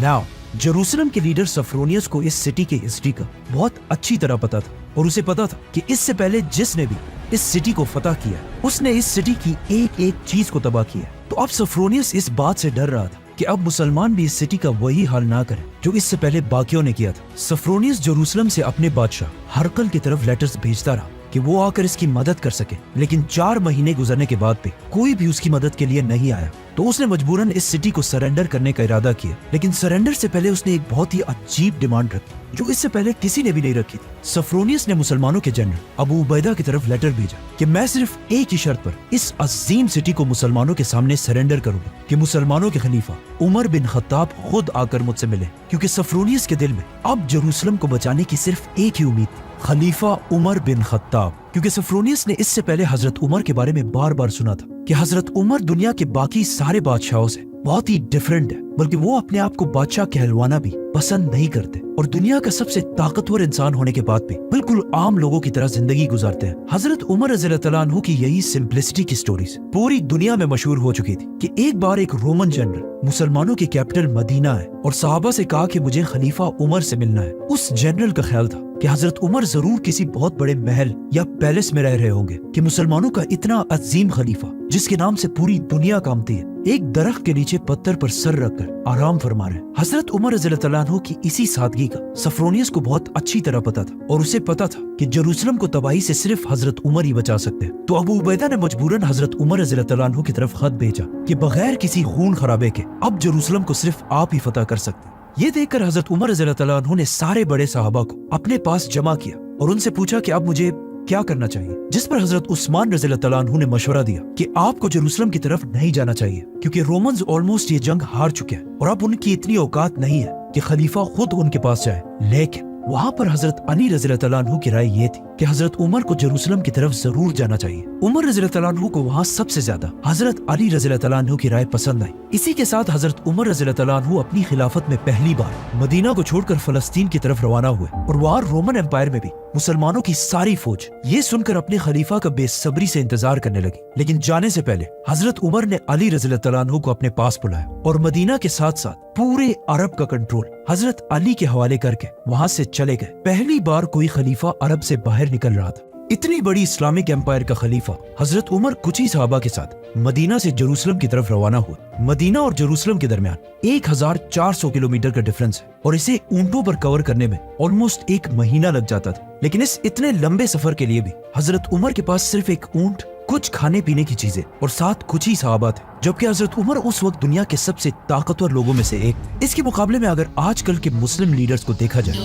नाउ जेरूसलम के लीडर सफरोनियस को इस सिटी की हिस्ट्री का बहुत अच्छी तरह पता था और उसे पता था कि इससे पहले जिसने भी इस सिटी को फतह किया उसने इस सिटी की एक एक चीज को तबाह किया। तो अब सफरोनियस इस बात से डर रहा था कि अब मुसलमान भी इस सिटी का वही हाल ना करें जो इससे पहले बाकियों ने किया था। सफरोनियस जेरूसलम से अपने बादशाह हरकल की तरफ लेटर्स भेजता रहा कि वो आकर इसकी मदद कर सके, लेकिन 4 महीने गुजरने के बाद भी कोई भी उसकी मदद के लिए नहीं आया। तो उसने मजबूरन इस सिटी को सरेंडर करने का इरादा किया, लेकिन सरेंडर से पहले उसने एक बहुत ही अजीब डिमांड रखी जो इससे पहले किसी ने भी नहीं रखी थी। सफरोनियस ने मुसलमानों के जनरल अबू उबैदा की तरफ लेटर भेजा कि मैं सिर्फ एक ही शर्त पर इस अजीम सिटी को मुसलमानों के सामने सरेंडर करूंगा कि मुसलमानों के खलीफा उमर बिन खत्ताब खुद आकर मुझसे मिले, क्योंकि सफरोनियस के दिल में अब जेरूसलम को बचाने की सिर्फ एक ही उम्मीद थी, खलीफा उमर बिन खत्ताब। क्योंकि सफरोनियस ने इससे पहले हजरत उमर के बारे में बार बार सुना था कि हजरत उमर दुनिया के बाकी सारे बादशाहों से बहुत ही डिफरेंट है, बल्कि वो अपने आप को बादशाह कहलवाना भी पसंद नहीं करते और दुनिया का सबसे ताकतवर इंसान होने के बाद भी बिल्कुल आम लोगों की तरह जिंदगी गुजारते हैं। हजरत उमर रज़ियल्लाहु तआला अन्हु की यही सिंपलिसिटी की स्टोरीज पूरी दुनिया में मशहूर हो चुकी थी कि एक बार एक रोमन जनरल मुसलमानों की कैपिटल मदीना है और सहाबा से कहा कि मुझे खलीफा उमर से मिलना है। उस जनरल का ख्याल था کہ حضرت عمر ضرور کسی بہت بڑے محل یا پیلس میں رہ رہے ہوں گے کہ مسلمانوں کا اتنا عظیم خلیفہ جس کے نام سے پوری دنیا کامتی ہے ایک درخت کے نیچے پتھر پر سر رکھ کر آرام فرما رہے ہیں۔ حضرت عمر رضی اللہ عنہ کی اسی سادگی کا سفرونیس کو بہت اچھی طرح پتا تھا، اور اسے پتا تھا کہ جروسلم کو تباہی سے صرف حضرت عمر ہی بچا سکتے ہیں۔ تو ابو عبیدہ نے مجبوراً حضرت عمر رضی اللہ عنہ کی طرف خط بھیجا کہ بغیر کسی خون خرابے کے اب جروسلم کو صرف آپ ہی فتح کر سکتے ہیں۔ یہ دیکھ کر حضرت عمر رضی اللہ عنہ نے سارے بڑے صحابہ کو اپنے پاس جمع کیا اور ان سے پوچھا کہ اب مجھے کیا کرنا چاہیے، جس پر حضرت عثمان رضی اللہ عنہ نے مشورہ دیا کہ آپ کو جروسلم کی طرف نہیں جانا چاہیے، کیونکہ رومنز آلموسٹ یہ جنگ ہار چکے ہیں اور اب ان کی اتنی اوقات نہیں ہے کہ خلیفہ خود ان کے پاس جائے۔ لیکن وہاں پر حضرت علی رضی اللہ عنہ کی رائے یہ تھی کہ حضرت عمر کو جروسلم کی طرف ضرور جانا چاہیے۔ عمر رضی اللہ عنہ کو وہاں سب سے زیادہ حضرت علی رضی اللہ عنہ کی رائے پسند آئی۔ اسی کے ساتھ حضرت عمر رضی اللہ عنہ اپنی خلافت میں پہلی بار مدینہ کو چھوڑ کر فلسطین کی طرف روانہ ہوئے، اور وہاں رومن امپائر میں بھی مسلمانوں کی ساری فوج یہ سن کر اپنے خلیفہ کا بے صبری سے انتظار کرنے لگی۔ لیکن جانے سے پہلے حضرت عمر نے علی رضی اللہ عنہ کو اپنے پاس بلایا اور مدینہ کے ساتھ ساتھ پورے عرب کا کنٹرول حضرت علی کے حوالے کر کے وہاں سے چلے گئے۔ پہلی بار کوئی خلیفہ عرب سے باہر نکل رہا تھا۔ اتنی بڑی اسلامک امپائر کا خلیفہ حضرت عمر کچھ ہی صحابہ کے ساتھ مدینہ سے جروسلم کی طرف روانہ ہوئے۔ مدینہ اور جروسلم کے درمیان 1400 کلومیٹر کا ڈیفرنس ہے، اور اسے اونٹوں پر کور کرنے میں آلموسٹ 1 مہینہ لگ جاتا تھا۔ لیکن اس اتنے لمبے سفر کے لیے بھی حضرت عمر کے پاس صرف ایک اونٹ، کچھ کھانے پینے کی چیزیں اور ساتھ کچھ ہی صحابہ تھے، جبکہ حضرت عمر اس وقت دنیا کے سب سے طاقتور لوگوں میں سے ایک تھے۔ اس کے مقابلے میں اگر آج کل کے مسلم لیڈرز کو دیکھا جائے،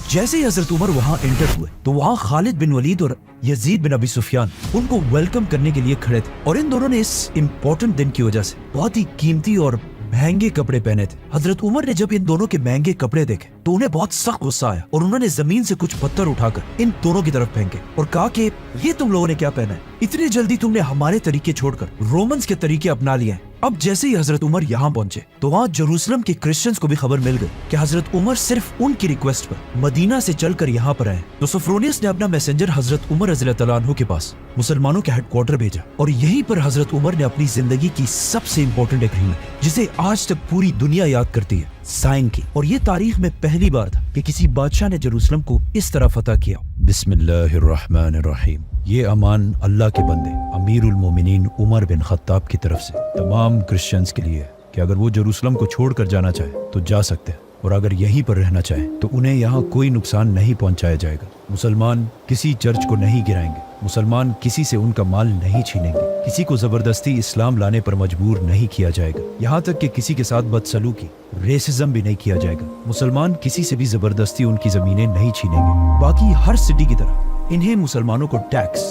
جیسے ہی حضرت عمر وہاں انٹر ہوئے تو وہاں خالد بن ولید اور یزید بن ابی سفیان ان کو ویلکم کرنے کے لیے کھڑے تھے، اور ان دونوں نے اس امپورٹنٹ دن کی وجہ سے بہت ہی قیمتی اور مہنگے کپڑے پہنے تھے۔ حضرت عمر نے جب ان دونوں کے مہنگے کپڑے دیکھے تو انہیں بہت سخت غصہ آیا، اور انہوں نے زمین سے کچھ پتھر اٹھا کر ان دونوں کی طرف پھینکے اور کہا کہ یہ تم لوگوں نے کیا پہنا ہے؟ اتنی جلدی تم نے ہمارے طریقے چھوڑ کر رومنز کے طریقے اپنا لیے ہیں۔ اب جیسے ہی حضرت عمر یہاں پہنچے تو وہاں جروسلم کے کرسچنز کو بھی خبر مل گئی کہ حضرت عمر صرف ان کی ریکویسٹ پر مدینہ سے چل کر یہاں پر آئے۔ تو سفرونیس نے اپنا میسنجر حضرت عمر رضی اللہ عنہ کے پاس مسلمانوں کے ہیڈ کوارٹر بھیجا، اور یہیں پر حضرت عمر نے اپنی زندگی کی سب سے امپورٹنٹ ایگریمنٹ، جسے آج تک پوری دنیا یاد کرتی ہے، سائن کی۔ اور یہ تاریخ میں پہلی بار تھا کہ کسی بادشاہ نے جروسلم کو اس طرح فتح کیا۔ بسم اللہ الرحمن الرحیم۔ یہ امان اللہ کے بندے امیر المومنین عمر بن خطاب کی طرف سے تمام کرسچنز کے لیے کہ اگر وہ جروسلم کو چھوڑ کر جانا چاہے تو جا سکتے ہیں، اور اگر یہیں پر رہنا چاہیں تو انہیں یہاں کوئی نقصان نہیں پہنچایا جائے گا۔ مسلمان کسی چرچ کو نہیں گرائیں گے، مسلمان کسی سے ان کا مال نہیں چھینیں گے، کسی کو زبردستی اسلام لانے پر مجبور نہیں کیا جائے گا، یہاں تک کہ کسی کے ساتھ بدسلوکی ریسزم بھی نہیں کیا جائے گا۔ مسلمان کسی سے بھی زبردستی ان کی زمینیں نہیں چھینیں گے۔ باقی ہر سٹی کی طرح انہیں مسلمانوں کو ٹیکس،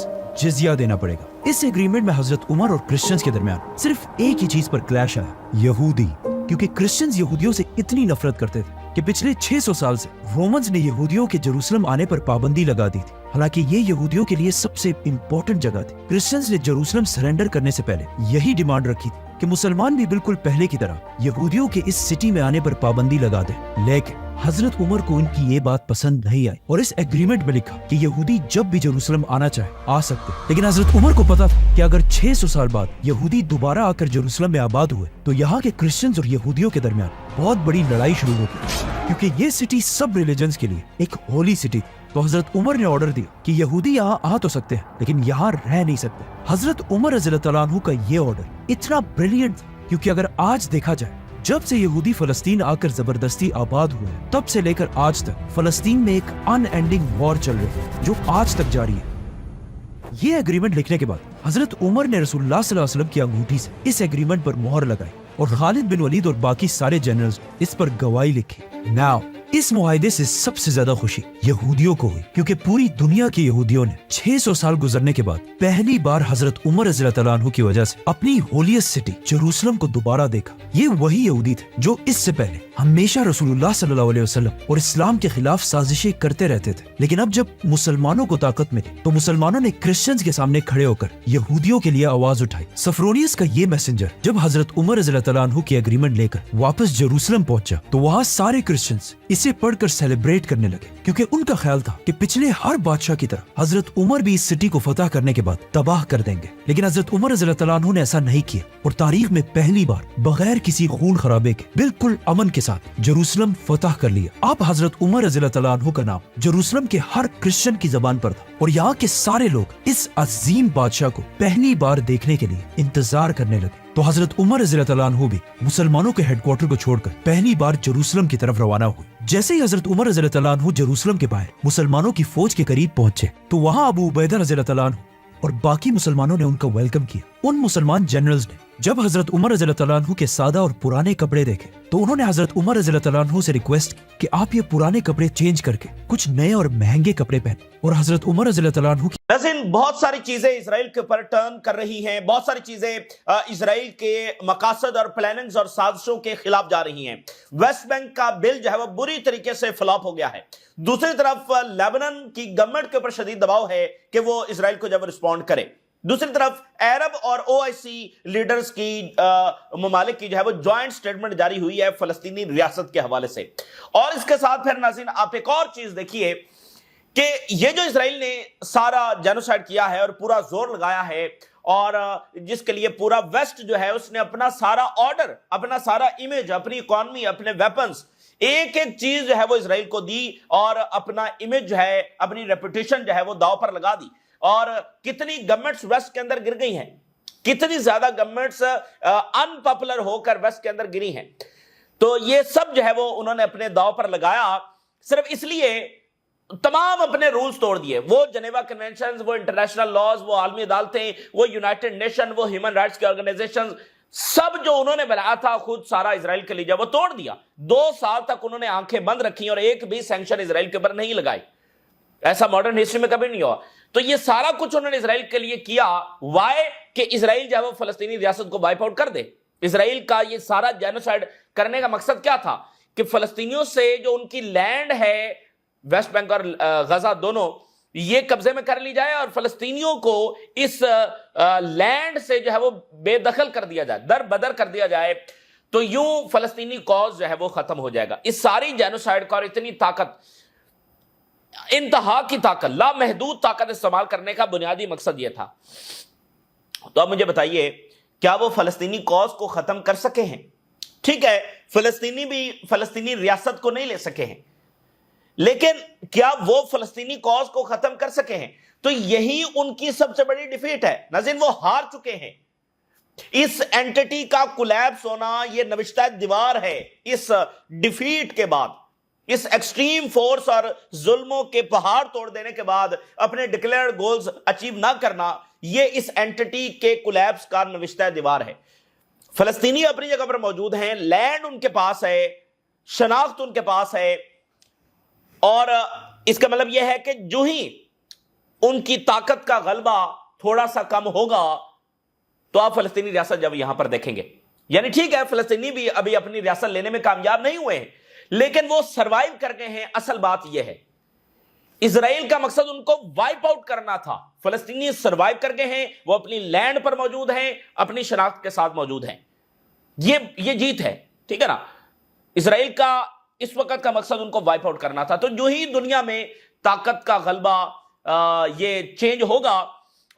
جزیہ دینا پڑے گا۔ اس ایگریمنٹ میں حضرت عمر اور کرسچنز کے درمیان صرف ایک ہی چیز پر کلیش آیا، یہودی، کیونکہ کرسچنز یہودیوں سے اتنی نفرت کرتے تھے کہ پچھلے 600 سال سے رومنز نے یہودیوں کے جروسلم آنے پر پابندی لگا دی تھی، حالانکہ یہ یہودیوں کے لیے سب سے امپورٹنٹ جگہ تھی۔ کرسچنز نے جروسلم سرنڈر کرنے سے پہلے یہی ڈیمانڈ رکھی تھی کہ مسلمان بھی بالکل پہلے کی طرح یہودیوں کے اس سٹی میں آنے پر پابندی لگا دیں، لیکن حضرت عمر کو ان کی یہ بات پسند نہیں آئی، اور اس ایگریمنٹ میں لکھا کہ یہودی جب بھی جروسلم آنا چاہے آ سکتے۔ لیکن حضرت عمر کو پتا تھا کہ اگر 600 سال بعد یہودی دوبارہ آ کر جروسلم میں آباد ہوئے تو یہاں کے کرسچنز اور یہودیوں کے درمیان بہت بڑی لڑائی شروع ہوگی، کیونکہ یہ سٹی سب ریلیجنز کے لیے ایک ہولی سٹی تھی۔ تو حضرت عمر نے آرڈر دیا کہ یہودی یہاں آ تو سکتے ہیں لیکن یہاں رہ نہیں سکتے۔ حضرت عمر رضی اللہ عنہ کا یہ آرڈر اتنا بریلینٹ تھا، کیونکہ اگر آج دیکھا جائے جب سے یہودی فلسطین آ کر زبردستی آباد ہوئے تب سے لے کر آج تک فلسطین میں ایک ان اینڈنگ وار چل رہی ہے جو آج تک جاری ہے۔ یہ ایگریمنٹ لکھنے کے بعد حضرت عمر نے رسول اللہ صلی اللہ علیہ وسلم کی انگوٹھی سے اس ایگریمنٹ پر مہر لگائی، اور خالد بن ولید اور باقی سارے جنرلز اس پر گواہی لکھی۔ ناؤ اس معاہدے سے سب سے زیادہ خوشی یہودیوں کو ہوئی، کیونکہ پوری دنیا کے یہودیوں نے 600 سال گزرنے کے بعد پہلی بار حضرت عمر رضی اللہ عنہ کی وجہ سے اپنی ہولیسٹ سٹی جروسلم کو دوبارہ دیکھا۔ یہ وہی یہودی تھے جو اس سے پہلے ہمیشہ رسول اللہ صلی اللہ علیہ وسلم اور اسلام کے خلاف سازشیں کرتے رہتے تھے، لیکن اب جب مسلمانوں کو طاقت ملی تو مسلمانوں نے کرسچنز کے سامنے کھڑے ہو کر یہودیوں کے لیے آواز اٹھائی۔ سفرونیس کا یہ میسنجر جب حضرت عمر رضی اللہ عنہ کی ایگریمنٹ لے کر واپس جروسلم پہنچا تو وہاں سارے کرسچنز اسے پڑھ کر سیلیبریٹ کرنے لگے، کیونکہ ان کا خیال تھا کہ پچھلے ہر بادشاہ کی طرح حضرت عمر بھی اس سٹی کو فتح کرنے کے بعد تباہ کر دیں گے۔ لیکن حضرت عمر رضی اللہ عنہ نے ایسا نہیں کیا، اور تاریخ میں پہلی بار بغیر کسی خون خرابے کے بالکل امن کے साथ जेरूसलम फतह कर लिया। आप हजरत उमर रज़ियल्लाहु अन्हु का नाम जेरूसलम के हर क्रिश्चियन की जबान पर था और यहाँ के सारे लोग इस अजीम बादशाह को पहली बार देखने के लिए इंतजार करने लगे। तो हजरत उमर रज़ियल्लाहु अन्हु भी मुसलमानों के हेडक्वार्टर को छोड़कर पहली बार जेरूसलम की तरफ रवाना हुए। जैसे ही हजरत उमर रज़ियल्लाहु अन्हु जेरूसलम के बाहर मुसलमानों की फौज के करीब पहुंचे तो वहाँ अबू उबैदा रज़ियल्लाहु अन्हु और बाकी मुसलमानों ने उनका वेलकम किया। उन मुसलमान जनरल्स ने जब हजरत उमर रज़ियल्लाहु अन्हु के सादा और पुराने कपड़े देखे तो उन्होंने हजरत उमर रज़ियल्लाहु अन्हु से रिक्वेस्ट की कि आप ये पुराने कपड़े चेंज करके कुछ नए और महंगे कपड़े पहने। और हजरत उमर रज़ियल्लाहु अन्हु की नाज़रीन, बहुत सारी चीजें इजराइल के ऊपर टर्न कर रही हैं, बहुत सारी चीजें इजराइल के मकासद और प्लानिंग्स और साजिशों के खिलाफ जा रही हैं। वेस्ट बैंक का बिल जो है वो बुरी तरीके से फ्लॉप हो गया है। दूसरी तरफ लेबनान की गवर्नमेंट के ऊपर शदीद दबाव है कि वो इजराइल को जब रिस्पॉन्ड करे। दूसरी तरफ अरब और ओआईसी लीडर्स की ममालिक की जो है वो ज्वाइंट स्टेटमेंट जारी हुई है फलस्तीनी रियासत के हवाले से। और इसके साथ फिर नाज़रीन आप एक और चीज देखिए कि ये जो इजराइल ने सारा जेनोसाइड किया है और पूरा जोर लगाया है और जिसके लिए पूरा वेस्ट जो है उसने अपना सारा ऑर्डर, अपना सारा इमेज, अपनी इकोनॉमी, अपने वेपन्स, एक एक चीज जो है वो इजराइल को दी और अपना इमेज जो है, अपनी रेपुटेशन जो है वो दांव पर लगा दी। और कितनी गवर्नमेंट्स वेस्ट के अंदर गिर गई हैं, कितनी ज्यादा गवर्नमेंट्स अनपॉपुलर होकर वेस्ट के अंदर गिरी हैं। तो ये सब जो है वो उन्होंने अपने दांव पर लगाया, सिर्फ इसलिए तमाम अपने रूल्स तोड़ दिए। वो जनेवा कन्वेंशन, वो इंटरनेशनल लॉज, वो आलमी अदालतें, वो यूनाइटेड नेशन, वो ह्यूमन राइट्स के ऑर्गेनाइजेशन, सब जो उन्होंने बनाया था खुद सारा इजराइल के लिए वो तोड़ दिया। 2 साल तक उन्होंने आंखें बंद रखी और एक भी सैंक्शन इजराइल के ऊपर नहीं लगाई। ऐसा मॉडर्न हिस्ट्री में कभी नहीं हुआ। तो ये सारा कुछ उन्होंने इजराइल के लिए किया, वाई कि इजराइल जो है वो फलस्तीनी रियासत को वाइप आउट कर दे। इजराइल का ये सारा जेनोसाइड करने का मकसद क्या था कि फलस्तीनियों से जो उनकी लैंड है, वेस्ट बैंक और गजा दोनों, ये कब्जे में कर ली जाए और फलस्तीनियों को इस लैंड से जो है वो बेदखल कर दिया जाए, दर बदर कर दिया जाए। तो यूं फलस्तीनी कॉज जो है वो खत्म हो जाएगा। इस सारी जेनोसाइड का और इतनी ताकत, इंतहा की ताकत, लामहदूद ताकत इस्तेमाल करने का बुनियादी मकसद यह था। तो अब मुझे बताइए, क्या वो फलस्तीनी कॉज को खत्म कर सके हैं? ठीक है, फलस्तीनी भी फलस्तीनी रियासत को नहीं ले सके हैं, लेकिन क्या वो फलस्तीनी कॉज को खत्म कर सके हैं? तो यही उनकी सबसे बड़ी डिफीट है। नाज़रीन, वो हार चुके हैं। इस एंटिटी का कोलैप्स होना ये नविश्ता दीवार है। इस डिफीट के बाद, इस एक्सट्रीम फोर्स और जुल्मों के पहाड़ तोड़ देने के बाद अपने डिक्लेयर्ड गोल्स अचीव ना करना, ये इस एंटिटी के कोलैप्स का नविश्ता दीवार है। फलस्तीनी अपनी जगह पर मौजूद हैं, लैंड उनके पास है, शनाख्त उनके पास है, और इसका मतलब यह है कि जो ही उनकी ताकत का गलबा थोड़ा सा कम होगा तो आप फलस्तीनी रियासत जब यहां पर देखेंगे। यानी ठीक है, फलस्तीनी भी अभी अपनी रियासत लेने में कामयाब नहीं हुए हैं, लेकिन वो सरवाइव कर गए हैं। असल बात यह है, इजराइल का मकसद उनको वाइप आउट करना था। फलस्तीनी सरवाइव कर गए हैं, वो अपनी लैंड पर मौजूद हैं, अपनी शनाख्त के साथ मौजूद हैं। ये जीत है, ठीक है ना। इजराइल का इस वक्त का मकसद उनको वाइप आउट करना था। तो जो ही दुनिया में ताकत का गलबा ये चेंज होगा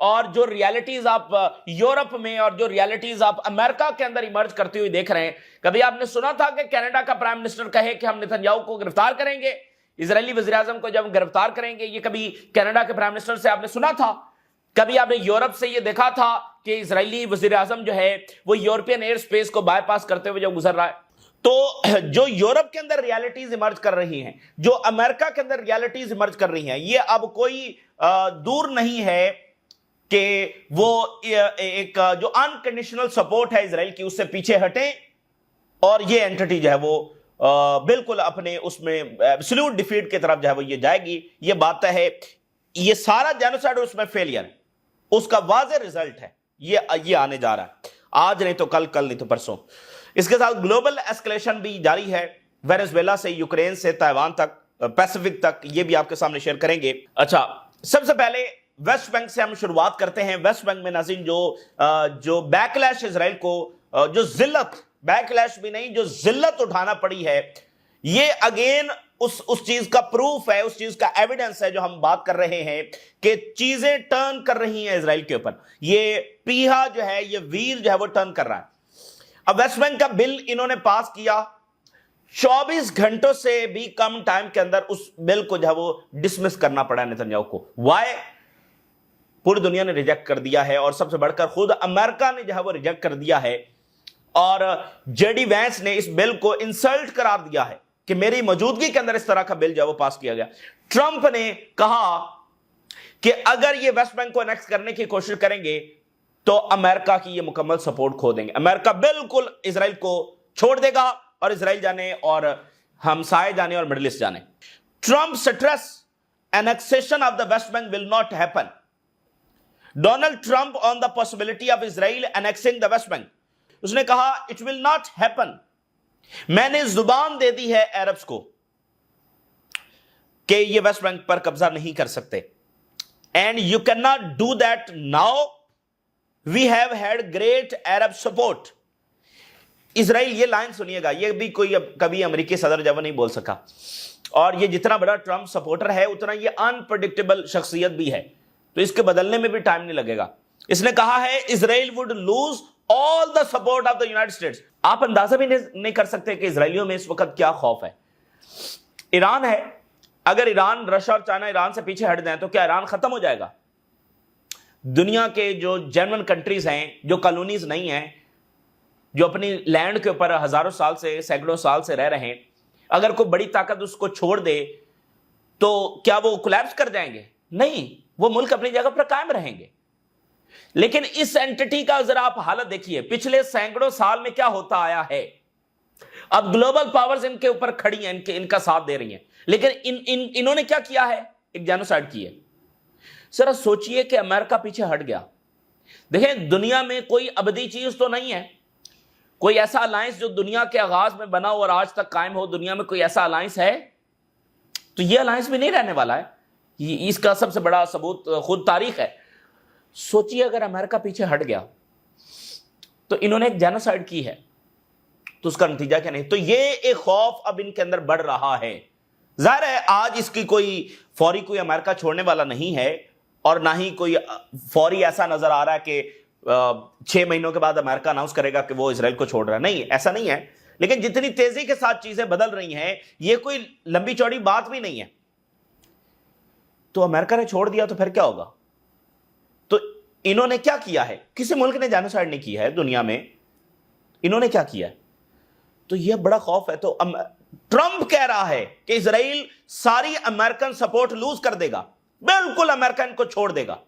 और जो रियलिटीज आप यूरोप में और जो रियलिटीज आप अमेरिका के अंदर इमर्ज करती हुई देख रहे हैं। कभी आपने सुना था कि कनाडा का प्राइम मिनिस्टर कहे कि हम नेतन्याहू को गिरफ्तार करेंगे, इजरायली वजीर आजम को जब गिरफ्तार करेंगे? ये कभी कनाडा के प्राइम मिनिस्टर से आपने सुना था? कभी आपने यूरोप से ये देखा था कि इजरायली वजीर आजम जो है वो यूरोपियन एयर स्पेस को बाईपास करते हुए जो गुजर रहा है? तो जो यूरोप के अंदर रियलिटीज इमर्ज कर रही हैं, जो अमेरिका के अंदर रियलिटीज इमर्ज कर रही हैं, ये अब कोई दूर नहीं है कि वो एक जो अनकंडीशनल सपोर्ट है इजराइल की, उससे पीछे हटें और ये एंटिटी जो है वो बिल्कुल अपने उसमें एब्सोल्यूट डिफीट की तरफ जो है वो ये जाएगी। ये बात है, ये सारा जेनोसाइड उसमें फेलियर, उसका वाज़ेह रिजल्ट है ये आने जा रहा है। आज नहीं तो कल, कल नहीं तो परसों। इसके साथ ग्लोबल एस्केलेशन भी जारी है, वेनेजुएला से यूक्रेन से ताइवान तक, पैसिफिक तक, ये भी आपके सामने शेयर करेंगे। अच्छा, सबसे पहले वेस्ट बैंक से हम शुरुआत करते हैं। वेस्ट बैंक में नाज़रीन जो बैकलैश इजराइल को, जो जिल्लत, बैकलैश भी नहीं, जो जिल्लत उठाना पड़ी है, ये अगेन उस चीज का प्रूफ है, उस चीज का एविडेंस है जो हम बात कर रहे हैं कि चीजें टर्न कर रही हैं इजराइल के ऊपर। ये पीहा जो है, ये व्हील जो है वो टर्न कर रहा है। अब वेस्ट बैंक का बिल इन्होंने पास किया, 24 घंटों से भी कम टाइम के अंदर उस बिल को जो है वो डिसमिस करना पड़ा नेतन्याहू को। वाई? पूरी दुनिया ने रिजेक्ट कर दिया है और सबसे बढ़कर खुद अमेरिका ने जो है वो रिजेक्ट कर दिया है और जेडी वैंस ने इस बिल को इंसल्ट करार दिया है कि मेरी मौजूदगी के अंदर इस तरह का बिल जो है वो पास किया गया। ट्रंप ने कहा कि अगर ये वेस्ट बैंक को एनेक्स करने की कोशिश करेंगे तो अमेरिका की ये मुकम्मल सपोर्ट खो देंगे। अमेरिका बिल्कुल इजराइल को छोड़ देगा और इजराइल जाने और हमसाए जाने और मिडिल ईस्ट जाने। Trump stress annexation of the West Bank will not happen. Donald Trump on the possibility of Israel annexing the West Bank. उसने कहा it will not happen. मैंने जुबान दे दी है अरब्स को कि ये वेस्ट बैंक पर कब्जा नहीं कर सकते. And you cannot do that now. We have had great Arab support. Israel, ये लाइन सुनिएगा, ये भी कोई कभी अमेरिकी सदर जब नहीं बोल सका, और ये जितना बड़ा ट्रंप सपोर्टर है उतना ये अनप्रेडिक्टेबल शख्सियत भी है, तो इसके बदलने में भी टाइम नहीं लगेगा. इसने कहा है Israel would lose all the support of the United states. आप अंदाजा भी नहीं कर सकते कि इजराइलियों में इस वक्त क्या खौफ है. ईरान है, अगर ईरान, रशिया और चाइना ईरान से पीछे हट जाए तो क्या ईरान खत्म हो जाएगा? दुनिया के जो जेन्युइन कंट्रीज हैं, जो कॉलोनीज नहीं हैं, जो अपनी लैंड के ऊपर हजारों साल से, सैकड़ों साल से रह रहे हैं, अगर कोई बड़ी ताकत उसको छोड़ दे तो क्या वो कोलैप्स कर जाएंगे? नहीं, वो मुल्क अपनी जगह पर कायम रहेंगे. लेकिन इस एंटिटी का जरा आप हालत देखिए, पिछले सैकड़ों साल में क्या होता आया है. अब ग्लोबल पावर्स इनके ऊपर खड़ी हैं, इनका साथ दे रही हैं, लेकिन इन्होंने क्या किया है? एक जेनोसाइड की है. जरा सोचिए कि अमेरिका पीछे हट गया. देखें, दुनिया में कोई अबदी चीज तो नहीं है, कोई ऐसा अलायंस जो दुनिया के आगाज में बना हो और आज तक कायम हो. दुनिया में कोई ऐसा अलायंस है? तो ये अलायंस भी नहीं रहने वाला है. इसका सबसे बड़ा सबूत खुद तारीख है. सोचिए अगर अमेरिका पीछे हट गया तो इन्होंने एक जेनोसाइड की है, तो उसका नतीजा क्या नहीं. तो ये एक खौफ अब इनके अंदर बढ़ रहा है. जाहिर है आज इसकी कोई फौरी कोई अमेरिका छोड़ने वाला नहीं है, और ना ही कोई फौरी ऐसा नजर आ रहा है कि 6 महीनों के बाद अमेरिका अनाउंस करेगा कि वो इजराइल को छोड़ रहा है. नहीं, ऐसा नहीं है. लेकिन जितनी तेजी के साथ चीजें बदल रही हैं, ये कोई लंबी चौड़ी बात भी नहीं है. तो अमेरिका ने छोड़ दिया तो फिर क्या होगा? तो इन्होंने क्या किया है? किसी मुल्क ने जेनोसाइड नहीं किया है दुनिया में. इन्होंने क्या किया है? तो यह बड़ा खौफ है. तो ट्रंप कह रहा है कि इजराइल सारी अमेरिकन सपोर्ट लूज कर देगा. बिल्कुल अमेरिका इनको छोड़ देगा,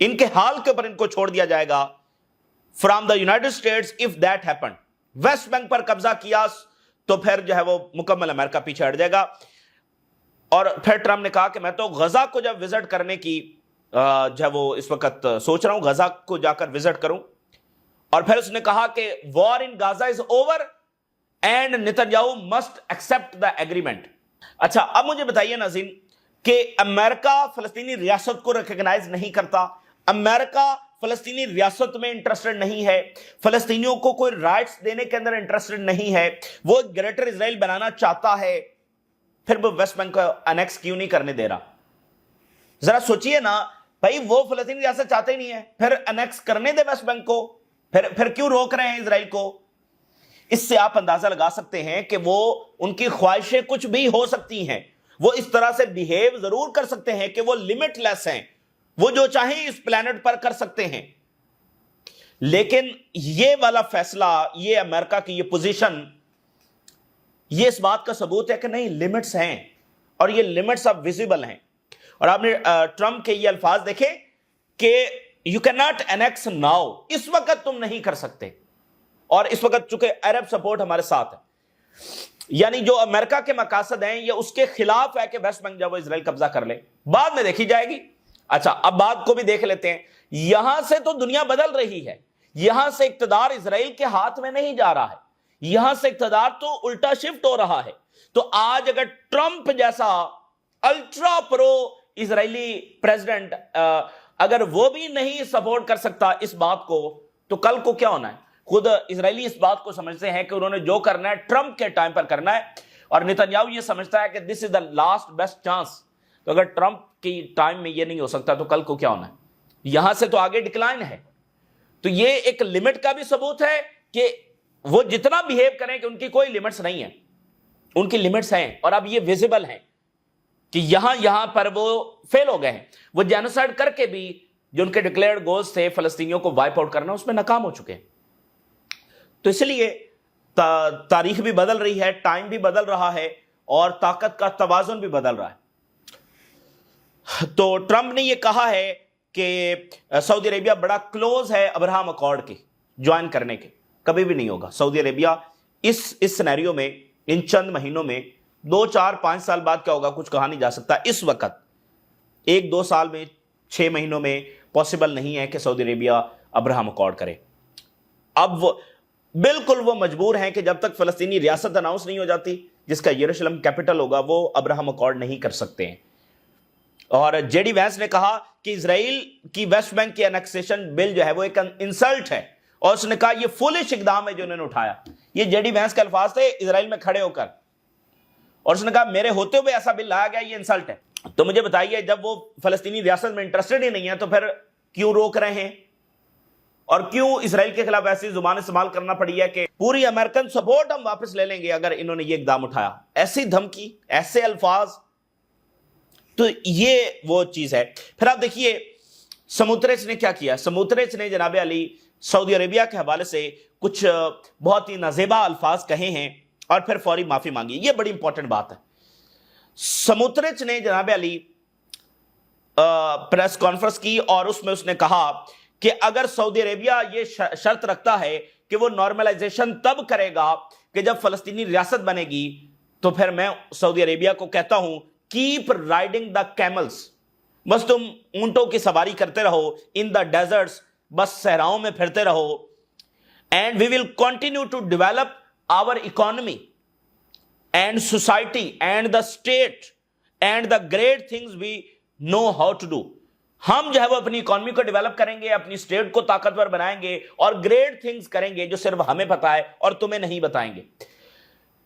इनके हाल के ऊपर इनको छोड़ दिया जाएगा. From the United states if that happened. West Bank पर कब्जा किया तो फिर जो है वो मुकम्मल अमेरिका पीछे हट जाएगा. और फिर ट्रंप ने कहा कि मैं तो गजा को जब विजिट करने की जो है वो इस वक्त सोच रहा हूं, गजा को जाकर विजिट करूं. और फिर उसने कहा कि war in Gaza is over and Netanyahu must accept the agreement. अच्छा, अब मुझे बताइए नाज़रीन कि अमेरिका फलस्तीनी रियासत को रिकॉग्नाइज नहीं करता. अमेरिका फलस्तीनी रियासत में इंटरेस्टेड नहीं है, फलस्तीनियों को कोई राइट्स देने के अंदर इंटरेस्टेड नहीं है, वो ग्रेटर इजराइल बनाना चाहता है, फिर वो वेस्ट बैंक को अनेक्स क्यों नहीं करने दे रहा? जरा सोचिए ना भाई, वो फलस्तीनी रियासत चाहते ही नहीं है, फिर अनेक्स करने दे वेस्ट बैंक को, फिर क्यों रोक रहे हैं इजराइल को? इससे आप अंदाजा लगा सकते हैं कि वो, उनकी ख्वाहिशें कुछ भी हो सकती हैं. वो इस तरह से बिहेव जरूर कर सकते हैं कि वो लिमिटलेस हैं, वो जो चाहें इस प्लेनेट पर कर सकते हैं. लेकिन ये वाला फैसला, ये अमेरिका की ये पोजीशन, ये इस बात का सबूत है कि नहीं, लिमिट्स हैं, और ये लिमिट्स अब विजिबल हैं. और आपने ट्रंप के ये अल्फाज देखे कि you can not annex now, इस वक्त तुम नहीं कर सकते. और इस वक्त चूंकि अरब सपोर्ट हमारे साथ है, यानी जो अमेरिका के मकासद हैं ये उसके खिलाफ है कि वेस्ट बैंक जब वो इजराइल कब्जा कर ले, बाद में देखी जाएगी. अच्छा, अब बात को भी देख लेते हैं. यहां से तो दुनिया बदल रही है, यहां से इक्तदार इजराइल के हाथ में नहीं जा रहा है, यहां से इक्तदार तो उल्टा शिफ्ट हो रहा है. तो आज अगर ट्रंप जैसा अल्ट्रा प्रो इजरायली प्रेसिडेंट अगर वो भी नहीं सपोर्ट कर सकता इस बात को, तो कल को क्या होना है? खुद इजरायली इस बात को समझते हैं कि उन्होंने जो करना है ट्रंप के टाइम पर करना है, और नेतन्याहू ये समझता है कि this is the last best chance. तो अगर ट्रंप की टाइम में ये नहीं हो सकता तो कल को क्या होना है? यहां से तो आगे डिक्लाइन है. तो ये एक लिमिट का भी सबूत है कि وہ جتنا بہیو کریں کہ ان کی کوئی لمٹس نہیں ہے, ان کی لمٹس ہیں, اور اب یہ ویزیبل ہیں کہ یہاں پر وہ فیل ہو گئے ہیں. وہ جینوسائیڈ کر کے بھی جو ان کے ڈکلیئرڈ گولز تھے فلسطینیوں کو وائپ آؤٹ کرنا, اس میں ناکام ہو چکے ہیں. تو اس لیے تاریخ بھی بدل رہی ہے, ٹائم بھی بدل رہا ہے, اور طاقت کا توازن بھی بدل رہا ہے. تو ٹرمپ نے یہ کہا ہے کہ سعودی عربیہ بڑا کلوز ہے ابراہم اکارڈ کے جوائن کرنے کے. کبھی بھی نہیں ہوگا. سعودی عربیہ اس سینیریو میں, ان چند مہینوں میں, 2 4 5 سال بعد کیا ہوگا کچھ کہا نہیں جا سکتا. اس وقت 1 2 سال میں, 6 مہینوں میں پاسبل نہیں ہے کہ سعودی عربیہ ابراہم اکارڈ کرے. اب بالکل وہ مجبور ہیں کہ جب تک فلسطینی ریاست اناؤنس نہیں ہو جاتی جس کا یروشلم کیپٹل ہوگا, وہ ابراہم اکارڈ نہیں کر سکتے ہیں. اور جے ڈی وینس نے کہا کہ اسرائیل کی ویسٹ بینک کی انیکسیشن بل جو ہے وہ ایک انسلٹ ہے, اور اس نے کہا یہ فولش اقدام ہے جو انہوں نے اٹھایا. یہ جے ڈی وینس کے الفاظ تھے اسرائیل میں کھڑے ہو کر, اور اس نے کہا میرے ہوتے ہوئے ایسا بل لایا گیا, یہ انسلٹ ہے. تو مجھے بتائیے, جب وہ فلسطینی ریاست میں انٹرسٹڈ ہی نہیں ہے تو پھر کیوں روک رہے ہیں, اور کیوں اسرائیل کے خلاف ایسی زبان استعمال کرنا پڑی ہے کہ پوری امریکن سپورٹ ہم واپس لے لیں گے اگر انہوں نے یہ اقدام اٹھایا. ایسی دھمکی, ایسے الفاظ, تو یہ وہ چیز ہے. پھر آپ دیکھیے سموتریچ نے کیا کیا. سموتریچ نے جناب علی سعودی عربیہ کے حوالے سے کچھ بہت ہی نازیبا الفاظ کہے ہیں اور پھر فوری معافی مانگی. یہ بڑی امپورٹنٹ بات ہے. سموتریچ نے جناب علی پریس کانفرنس کی, اور اس میں اس نے کہا کہ اگر سعودی عربیہ یہ شرط رکھتا ہے کہ وہ نارملائزیشن تب کرے گا کہ جب فلسطینی ریاست بنے گی, تو پھر میں سعودی عربیہ کو کہتا ہوں کیپ رائڈنگ دا کیملز, بس تم اونٹوں کی سواری کرتے رہو ان دا ڈیزرٹس, بس صحراؤں میں پھرتے رہو, and we will continue to develop our economy and society and the state and the great things we know how to do. ہم جو ہے وہ اپنی اکانومی کو ڈیولپ کریں گے, اپنی اسٹیٹ کو طاقتور بنائیں گے, اور گریٹ تھنگز کریں گے جو صرف ہمیں پتا ہے اور تمہیں نہیں بتائیں گے.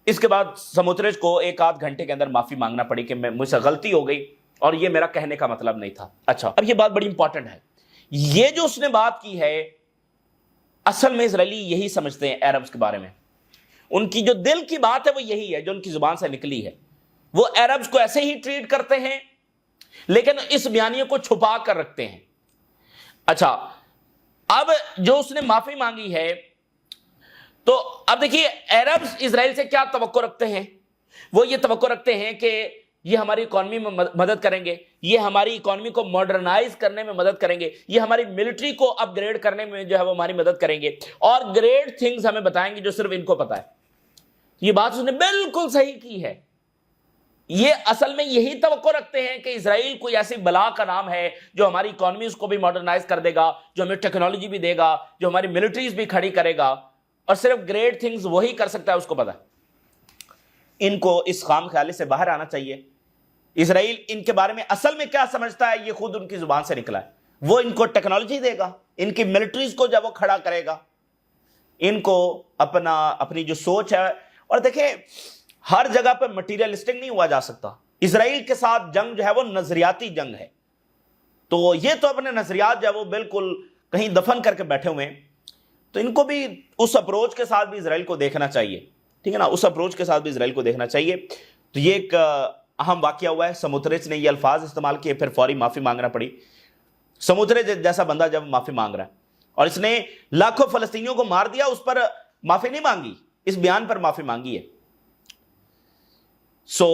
اس کے بعد سموتریچ کو 1 آدھ گھنٹے کے اندر معافی مانگنا پڑی کہ مجھ سے غلطی ہو گئی اور یہ میرا کہنے کا مطلب نہیں تھا. اچھا, اب یہ بات بڑی امپورٹنٹ ہے. یہ جو اس نے بات کی ہے, اصل میں اسرائیلی یہی سمجھتے ہیں عربز کے بارے میں. ان کی جو دل کی بات ہے وہ یہی ہے جو ان کی زبان سے نکلی ہے. وہ عربز کو ایسے ہی ٹریٹ کرتے ہیں لیکن اس بیانیے کو چھپا کر رکھتے ہیں. اچھا, اب جو اس نے معافی مانگی ہے, تو اب دیکھیے عربز اسرائیل سے کیا توقع رکھتے ہیں. وہ یہ توقع رکھتے ہیں کہ یہ ہماری اکانومی میں مدد کریں گے, یہ ہماری اکانومی کو ماڈرنائز کرنے میں مدد کریں گے, یہ ہماری ملٹری کو اپ گریڈ کرنے میں جو ہے وہ ہماری مدد کریں گے, اور گریٹ تھنگز ہمیں بتائیں گے جو صرف ان کو پتا ہے. یہ بات اس نے بالکل صحیح کی ہے. یہ اصل میں یہی توقع رکھتے ہیں کہ اسرائیل کوئی ایسی بلا کا نام ہے جو ہماری اکانومیز کو بھی ماڈرنائز کر دے گا, جو ہمیں ٹیکنالوجی بھی دے گا, جو ہماری ملٹریز بھی کھڑی کرے گا, اور صرف گریٹ تھنگز وہی کر سکتا ہے, اس کو پتا ہے. ان کو اس خام خیالی سے باہر آنا چاہیے. اسرائیل ان کے بارے میں اصل میں کیا سمجھتا ہے یہ خود ان کی زبان سے نکلا ہے. وہ ان کو ٹیکنالوجی دے گا, ان کی ملٹریز کو جب وہ کھڑا کرے گا, ان کو اپنی جو سوچ ہے. اور دیکھیں ہر جگہ پہ مٹیریلسٹک نہیں ہوا جا سکتا. اسرائیل کے ساتھ جنگ جو ہے وہ نظریاتی جنگ ہے. تو یہ تو اپنے نظریات جو ہے وہ بالکل کہیں دفن کر کے بیٹھے ہوئے ہیں. تو ان کو بھی اس اپروچ کے ساتھ بھی اسرائیل کو دیکھنا چاہیے. ٹھیک ہے نا, اس اپروچ کے ساتھ بھی اسرائیل کو دیکھنا چاہیے. تو یہ ایک اہم واقعہ ہوا ہے. سموتریچ نے یہ الفاظ استعمال کیے, پھر فوری معافی مانگنا پڑی. سموتریچ جیسا بندہ جب معافی مانگ رہا ہے اور اس نے لاکھوں فلسطینیوں کو مار دیا, اس پر معافی نہیں مانگی, اس بیان پر معافی مانگی ہے. سو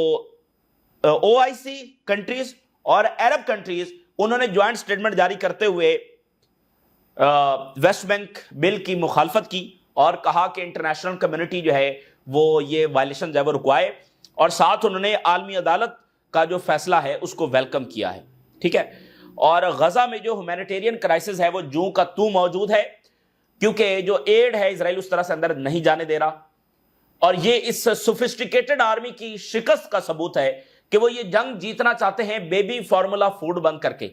OIC کنٹریز اور عرب کنٹریز انہوں نے جوائنٹ سٹیٹمنٹ جاری کرتے ہوئے ویسٹ بینک بل کی مخالفت کی اور کہا کہ انٹرنیشنل کمیونٹی جو ہے وہ یہ وائلیشن جو ہے وہ رکوائے, اور ساتھ انہوں نے عالمی عدالت کا جو فیصلہ ہے اس کو ویلکم کیا ہے. ٹھیک ہے, اور غزہ میں جو ہیومینیٹیرین کرائسس ہے وہ جوں کا توں موجود ہے, کیونکہ جو ایڈ ہے اسرائیل اس طرح سے اندر نہیں جانے دے رہا. اور یہ اس سوفسٹیکیٹڈ آرمی کی شکست کا ثبوت ہے کہ وہ یہ جنگ جیتنا چاہتے ہیں بیبی فارمولا فوڈ بند کر کے.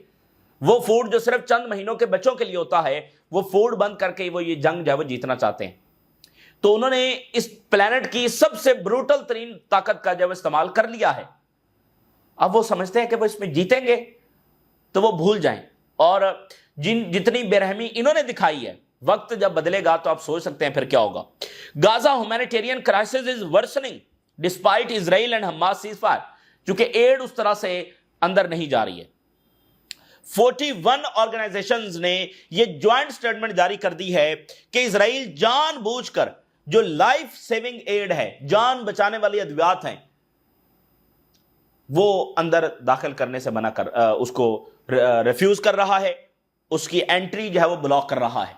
وہ فوڈ جو صرف چند مہینوں کے بچوں کے لیے ہوتا ہے, وہ فوڈ بند کر کے وہ یہ جنگ جو ہے وہ جیتنا چاہتے ہیں. تو انہوں نے اس پلانٹ کی سب سے بروٹل ترین طاقت کا جب استعمال کر لیا ہے. اب وہ سمجھتے ہیں کہ وہ اس میں جیتیں گے تو وہ بھول جائیں, اور جتنی بے رحمی انہوں نے دکھائی ہے, وقت جب بدلے گا تو آپ سوچ سکتے ہیں پھر کیا ہوگا. Gaza humanitarian crisis is worsening despite Israel and Hamas ceasefire, क्योंकि एड उस तरह से अंदर नहीं जा रही है। 41 ऑर्गेनाइजेशंस ने यह ज्वाइंट स्टेटमेंट जारी कर दी है कि इजराइल जानबूझकर जो लाइफ सेविंग एड है, जान बचाने वाली अद्वियात हैं, वो अंदर दाखिल करने से मना कर उसको रिफ्यूज कर रहा है, उसकी एंट्री जो है वो ब्लॉक कर रहा है।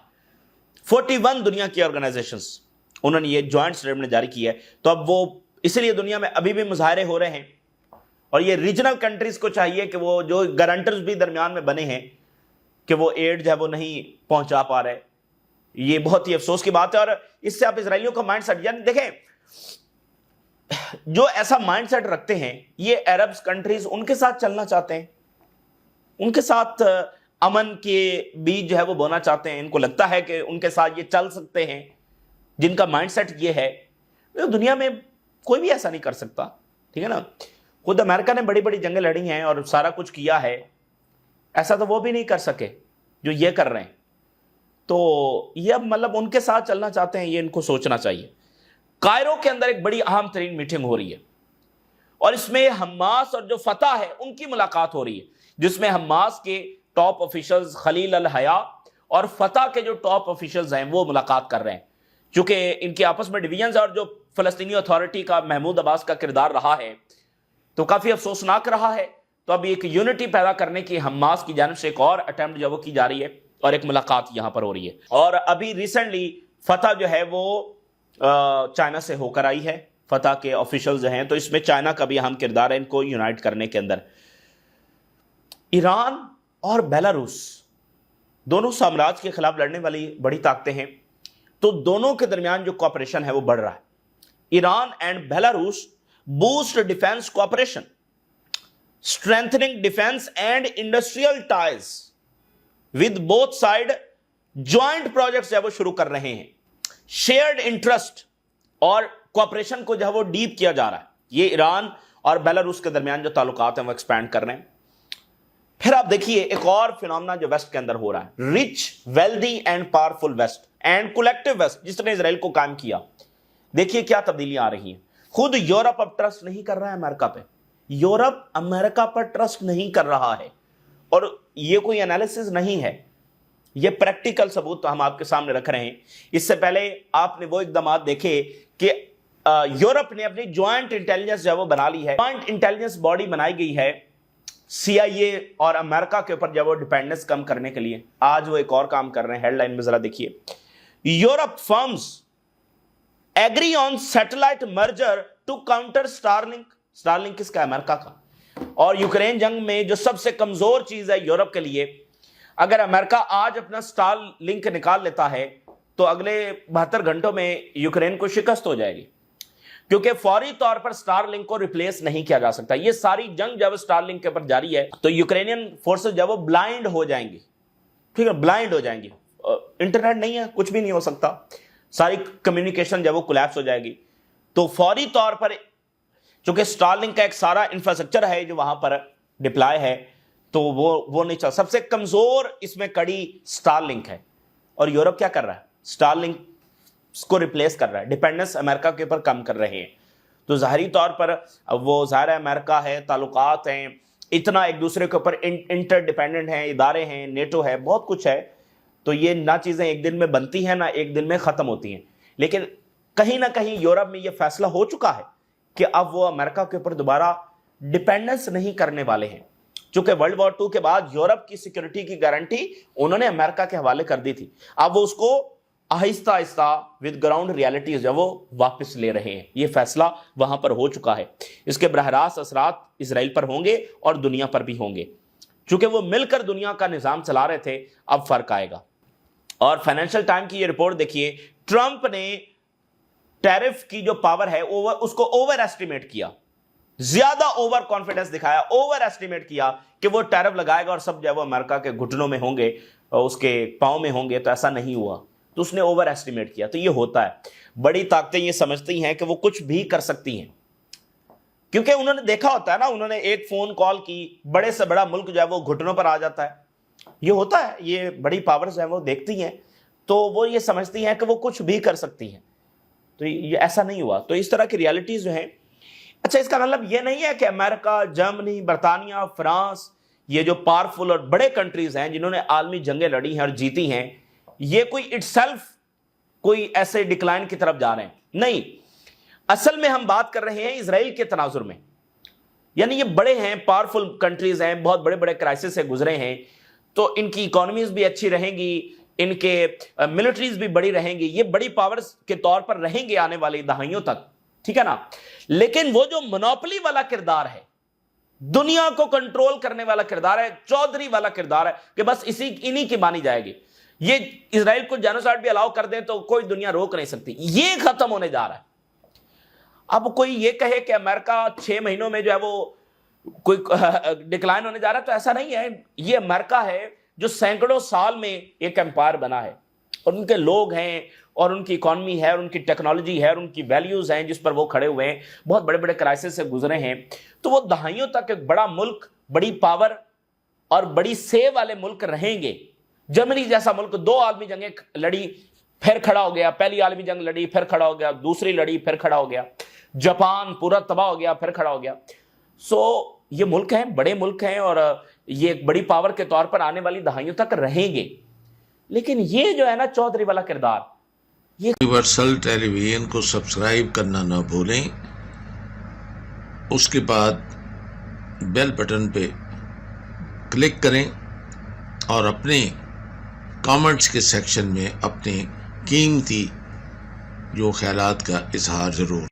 41 दुनिया की ऑर्गेनाइजेशंस उन्होंने ये ज्वाइंट स्टेटमेंट जारी की है। तो अब वो इसलिए दुनिया में अभी भी मुजाहरे हो रहे हैं, और ये रीजनल कंट्रीज को चाहिए कि वो जो गारंटर्स भी दरमियान में बने हैं कि वो एड जो है वो नहीं पहुंचा पा रहे। ये बहुत ही अफसोस की बात है। और इससे आप इजराइलियों का माइंड सेट, यानी देखें, जो ऐसा माइंड सेट रखते हैं ये अरब कंट्रीज उनके साथ चलना चाहते हैं, उनके साथ अमन के बीज जो है वो बोना चाहते हैं। इनको लगता है कि उनके साथ ये चल सकते हैं। जिनका माइंड सेट ये है, तो दुनिया में कोई भी ऐसा नहीं कर सकता, ठीक है ना। खुद अमेरिका ने बड़ी बड़ी जंगें लड़ी हैं और सारा कुछ किया है, ऐसा तो वो भी नहीं कर सके जो ये कर रहे हैं। तो ये अब मतलब उनके साथ चलना चाहते हैं, ये इनको सोचना चाहिए। कायरो के अंदर एक बड़ी अहम तरीन मीटिंग हो रही है, और इसमें हमास और जो फतह है उनकी मुलाकात हो रही है, जिसमें हमास के टॉप ऑफिशियल्स खलील अल हया और फतह के जो टॉप ऑफिशियल्स हैं वो मुलाकात कर रहे हैं। चूंकि इनके आपस में डिवीजन और जो फलस्तीनी अथॉरिटी का महमूद अब्बास का किरदार रहा है, तो काफी अफसोसनाक रहा है। तो अब एक यूनिटी पैदा करने की हमास की जानिब से एक और अटेम्प्ट जो वो की जा रही है, और एक मुलाकात यहां पर हो रही है। और अभी रिसेंटली फतह जो है वो चाइना से होकर आई है, फतह के ऑफिशियल्स जो हैं, तो इसमें चाइना का भी अहम किरदार है इनको यूनाइट करने के अंदर। ईरान और बेलारूस दोनों साम्राज्य के खिलाफ लड़ने वाली बड़ी ताकतें हैं, तो दोनों के दरमियान जो कोऑपरेशन है वो बढ़ रहा है। Iran and Belarus boost defence cooperation, strengthening defence and industrial ties with both side. Joint projects है वो शुरू कर रहे हैं। शेयर्ड इंटरेस्ट और कोऑपरेशन को जो है वो डीप किया जा रहा है। ये ईरान और बेलारूस के दरमियान जो ताल्लुकात हैं वो एक्सपैंड कर रहे हैं। फिर आप देखिए एक और फिनोमेना जो वेस्ट के अंदर हो रहा है, rich wealthy and powerful West and collective West, जिसने इजराइल को कायम किया। देखिए क्या तब्दीलियां आ रही हैं। खुद यूरोप अब ट्रस्ट नहीं कर रहा है अमेरिका पे, यूरोप अमेरिका पर ट्रस्ट नहीं कर रहा है। और ये कोई एनालिसिस नहीं है, ये प्रैक्टिकल सबूत तो हम आपके सामने रख रहे हैं। इससे पहले आपने वो इकदाम देखे कि यूरोप ने अपनी ज्वाइंट इंटेलिजेंस जो वो बना ली है। ज्वाइंट इंटेलिजेंस बॉडी बनाई गई है CIA और अमेरिका के ऊपर जब वो डिपेंडेंस कम करने के लिए। आज वो एक और काम कर रहे हैं, हेडलाइन में जरा देखिए, Europe firms agree on satellite merger to counter Starlink. Starlink किसका है? अमेरिका का। और यूक्रेन जंग में जो सबसे कमजोर चीज है यूरोप के लिए, अगर अमेरिका आज अपना स्टारलिंक निकाल लेता है तो अगले 72 घंटों में यूक्रेन को शिकस्त हो जाएगी, क्योंकि फौरी तौर पर स्टारलिंक को रिप्लेस नहीं किया जा सकता। ये सारी जंग जब स्टारलिंक के ऊपर जारी है तो यूक्रेनियन फोर्सेस जब वो ब्लाइंड हो जाएंगी, ठीक है, ब्लाइंड हो जाएंगी। इंटरनेट नहीं है, कुछ भी नहीं हो सकता, सारी कम्युनिकेशन जब वो कोलैप्स हो जाएगी। तो फौरी तौर पर चूंकि स्टारलिंक का एक सारा इंफ्रास्ट्रक्चर है जो वहां पर डिप्लॉय है, तो वो नहीं चल। सबसे कमजोर इसमें कड़ी स्टारलिंक है। और यूरोप क्या कर रहा है? स्टारलिंक को रिप्लेस कर रहा है, डिपेंडेंस अमेरिका के ऊपर कम कर रहे हैं। तो जाहिरी तौर पर अब वो ज़ाहिर है अमेरिका है, ताल्लुकात हैं, इतना एक दूसरे के ऊपर इंटरडिपेंडेंट हैं, इदारे हैं, नेटो है, बहुत कुछ है। तो ये ना चीज़ें एक दिन में बनती हैं ना एक दिन में ख़त्म होती हैं। लेकिन कहीं ना कहीं यूरोप में ये फैसला हो चुका है कि अब वो अमेरिका के ऊपर दोबारा डिपेंडेंस नहीं करने वाले हैं। चूंकि वर्ल्ड वॉर 2 के बाद यूरोप की सिक्योरिटी की गारंटी उन्होंने अमेरिका के हवाले कर दी थी। अब वो उसको Aahista Aahista with ground realities जो वो वापस ले रहे हैं। ये फैसला वहां पर हो चुका है। इसके बरहरास्त असरात इजराइल पर होंगे और दुनिया पर भी होंगे। चूंकि वो मिलकर दुनिया का निजाम चला रहे थे, अब फर्क आएगा। और फाइनेंशियल टाइम की ये रिपोर्ट देखिए, ट्रंप ने टैरिफ की जो पावर है उसको ओवर एस्टिमेट किया, ज्यादा ओवर कॉन्फिडेंस दिखाया, ओवर एस्टिमेट किया कि वो टैरिफ लगाएगा और सब जो है वो अमेरिका के घुटनों में होंगे, उसके पांव में होंगे। तो ऐसा नहीं हुआ, तो उसने ओवर एस्टिमेट किया। तो ये होता है, बड़ी ताकतें ये समझती हैं कि वो कुछ भी कर सकती हैं, क्योंकि उन्होंने देखा होता है ना, उन्होंने एक फोन कॉल की, बड़े से बड़ा मुल्क जो है वो घुटनों पर आ जाता है। ये होता है, ये बड़ी पावर्स हैं वो देखती हैं, तो वो ये समझती हैं कि वो कुछ भी कर सकती हैं। تو یہ ایسا نہیں ہوا. تو اس طرح کی ریالٹیز جو ہیں. اچھا اس کا مطلب یہ نہیں ہے کہ امریکہ، جرمنی، برطانیہ، فرانس، یہ جو پاورفل اور بڑے کنٹریز ہیں جنہوں نے عالمی جنگیں لڑی ہیں اور جیتی ہیں، یہ کوئی اٹ سیلف کوئی ایسے ڈکلائن کی طرف جا رہے ہیں. نہیں، اصل میں ہم بات کر رہے ہیں اسرائیل کے تناظر میں. یعنی یہ بڑے ہیں، پاورفل کنٹریز ہیں، بہت بڑے بڑے کرائسس سے گزرے ہیں، تو ان کی اکانومیز بھی اچھی رہیں گی، ان کے ملٹریز بھی بڑی رہیں گی، یہ بڑی پاورز کے طور پر رہیں گے آنے والی دہائیوں تک. ٹھیک ہے نا. لیکن وہ جو منوپلی والا کردار ہے، دنیا کو کنٹرول کرنے والا کردار ہے، چودھری والا کردار ہے کہ بس انہی کی مانی جائے گی، یہ اسرائیل کو جینوسائیڈ بھی الاؤ کر دیں تو کوئی دنیا روک نہیں سکتی، یہ ختم ہونے جا رہا ہے. اب کوئی یہ کہے کہ امریکہ 6 مہینوں میں جو ہے وہ کوئی ڈکلائن ہونے جا رہا ہے، تو ایسا نہیں ہے. یہ امریکہ ہے جو سینکڑوں سال میں ایک امپائر بنا ہے، اور ان کے لوگ ہیں، اور ان کی اکانومی ہے، اور ان کی ٹیکنالوجی ہے، اور ان کی ویلیوز ہیں جس پر وہ کھڑے ہوئے ہیں، بہت بڑے بڑے کرائسس سے گزرے ہیں. تو وہ دہائیوں تک ایک بڑا ملک، بڑی پاور اور بڑی سے والے ملک رہیں گے. جرمنی جیسا ملک 2 عالمی جنگیں لڑی پھر کھڑا ہو گیا، پہلی عالمی جنگ لڑی پھر کھڑا ہو گیا، دوسری لڑی پھر کھڑا ہو گیا، جاپان پورا تباہ ہو گیا پھر کھڑا ہو گیا. یہ ملک ہیں، بڑے ملک ہیں، اور یہ ایک بڑی پاور کے طور پر آنے والی دہائیوں تک رہیں گے. لیکن یہ جو ہے نا چودھری والا کردار، یونیورسل ٹیلی ویژن کو سبسکرائب کرنا نہ بھولیں. اس کے بعد بیل بٹن پہ کلک کریں اور اپنے کامنٹس کے سیکشن میں اپنے قیمتی جو خیالات کا اظہار ضرور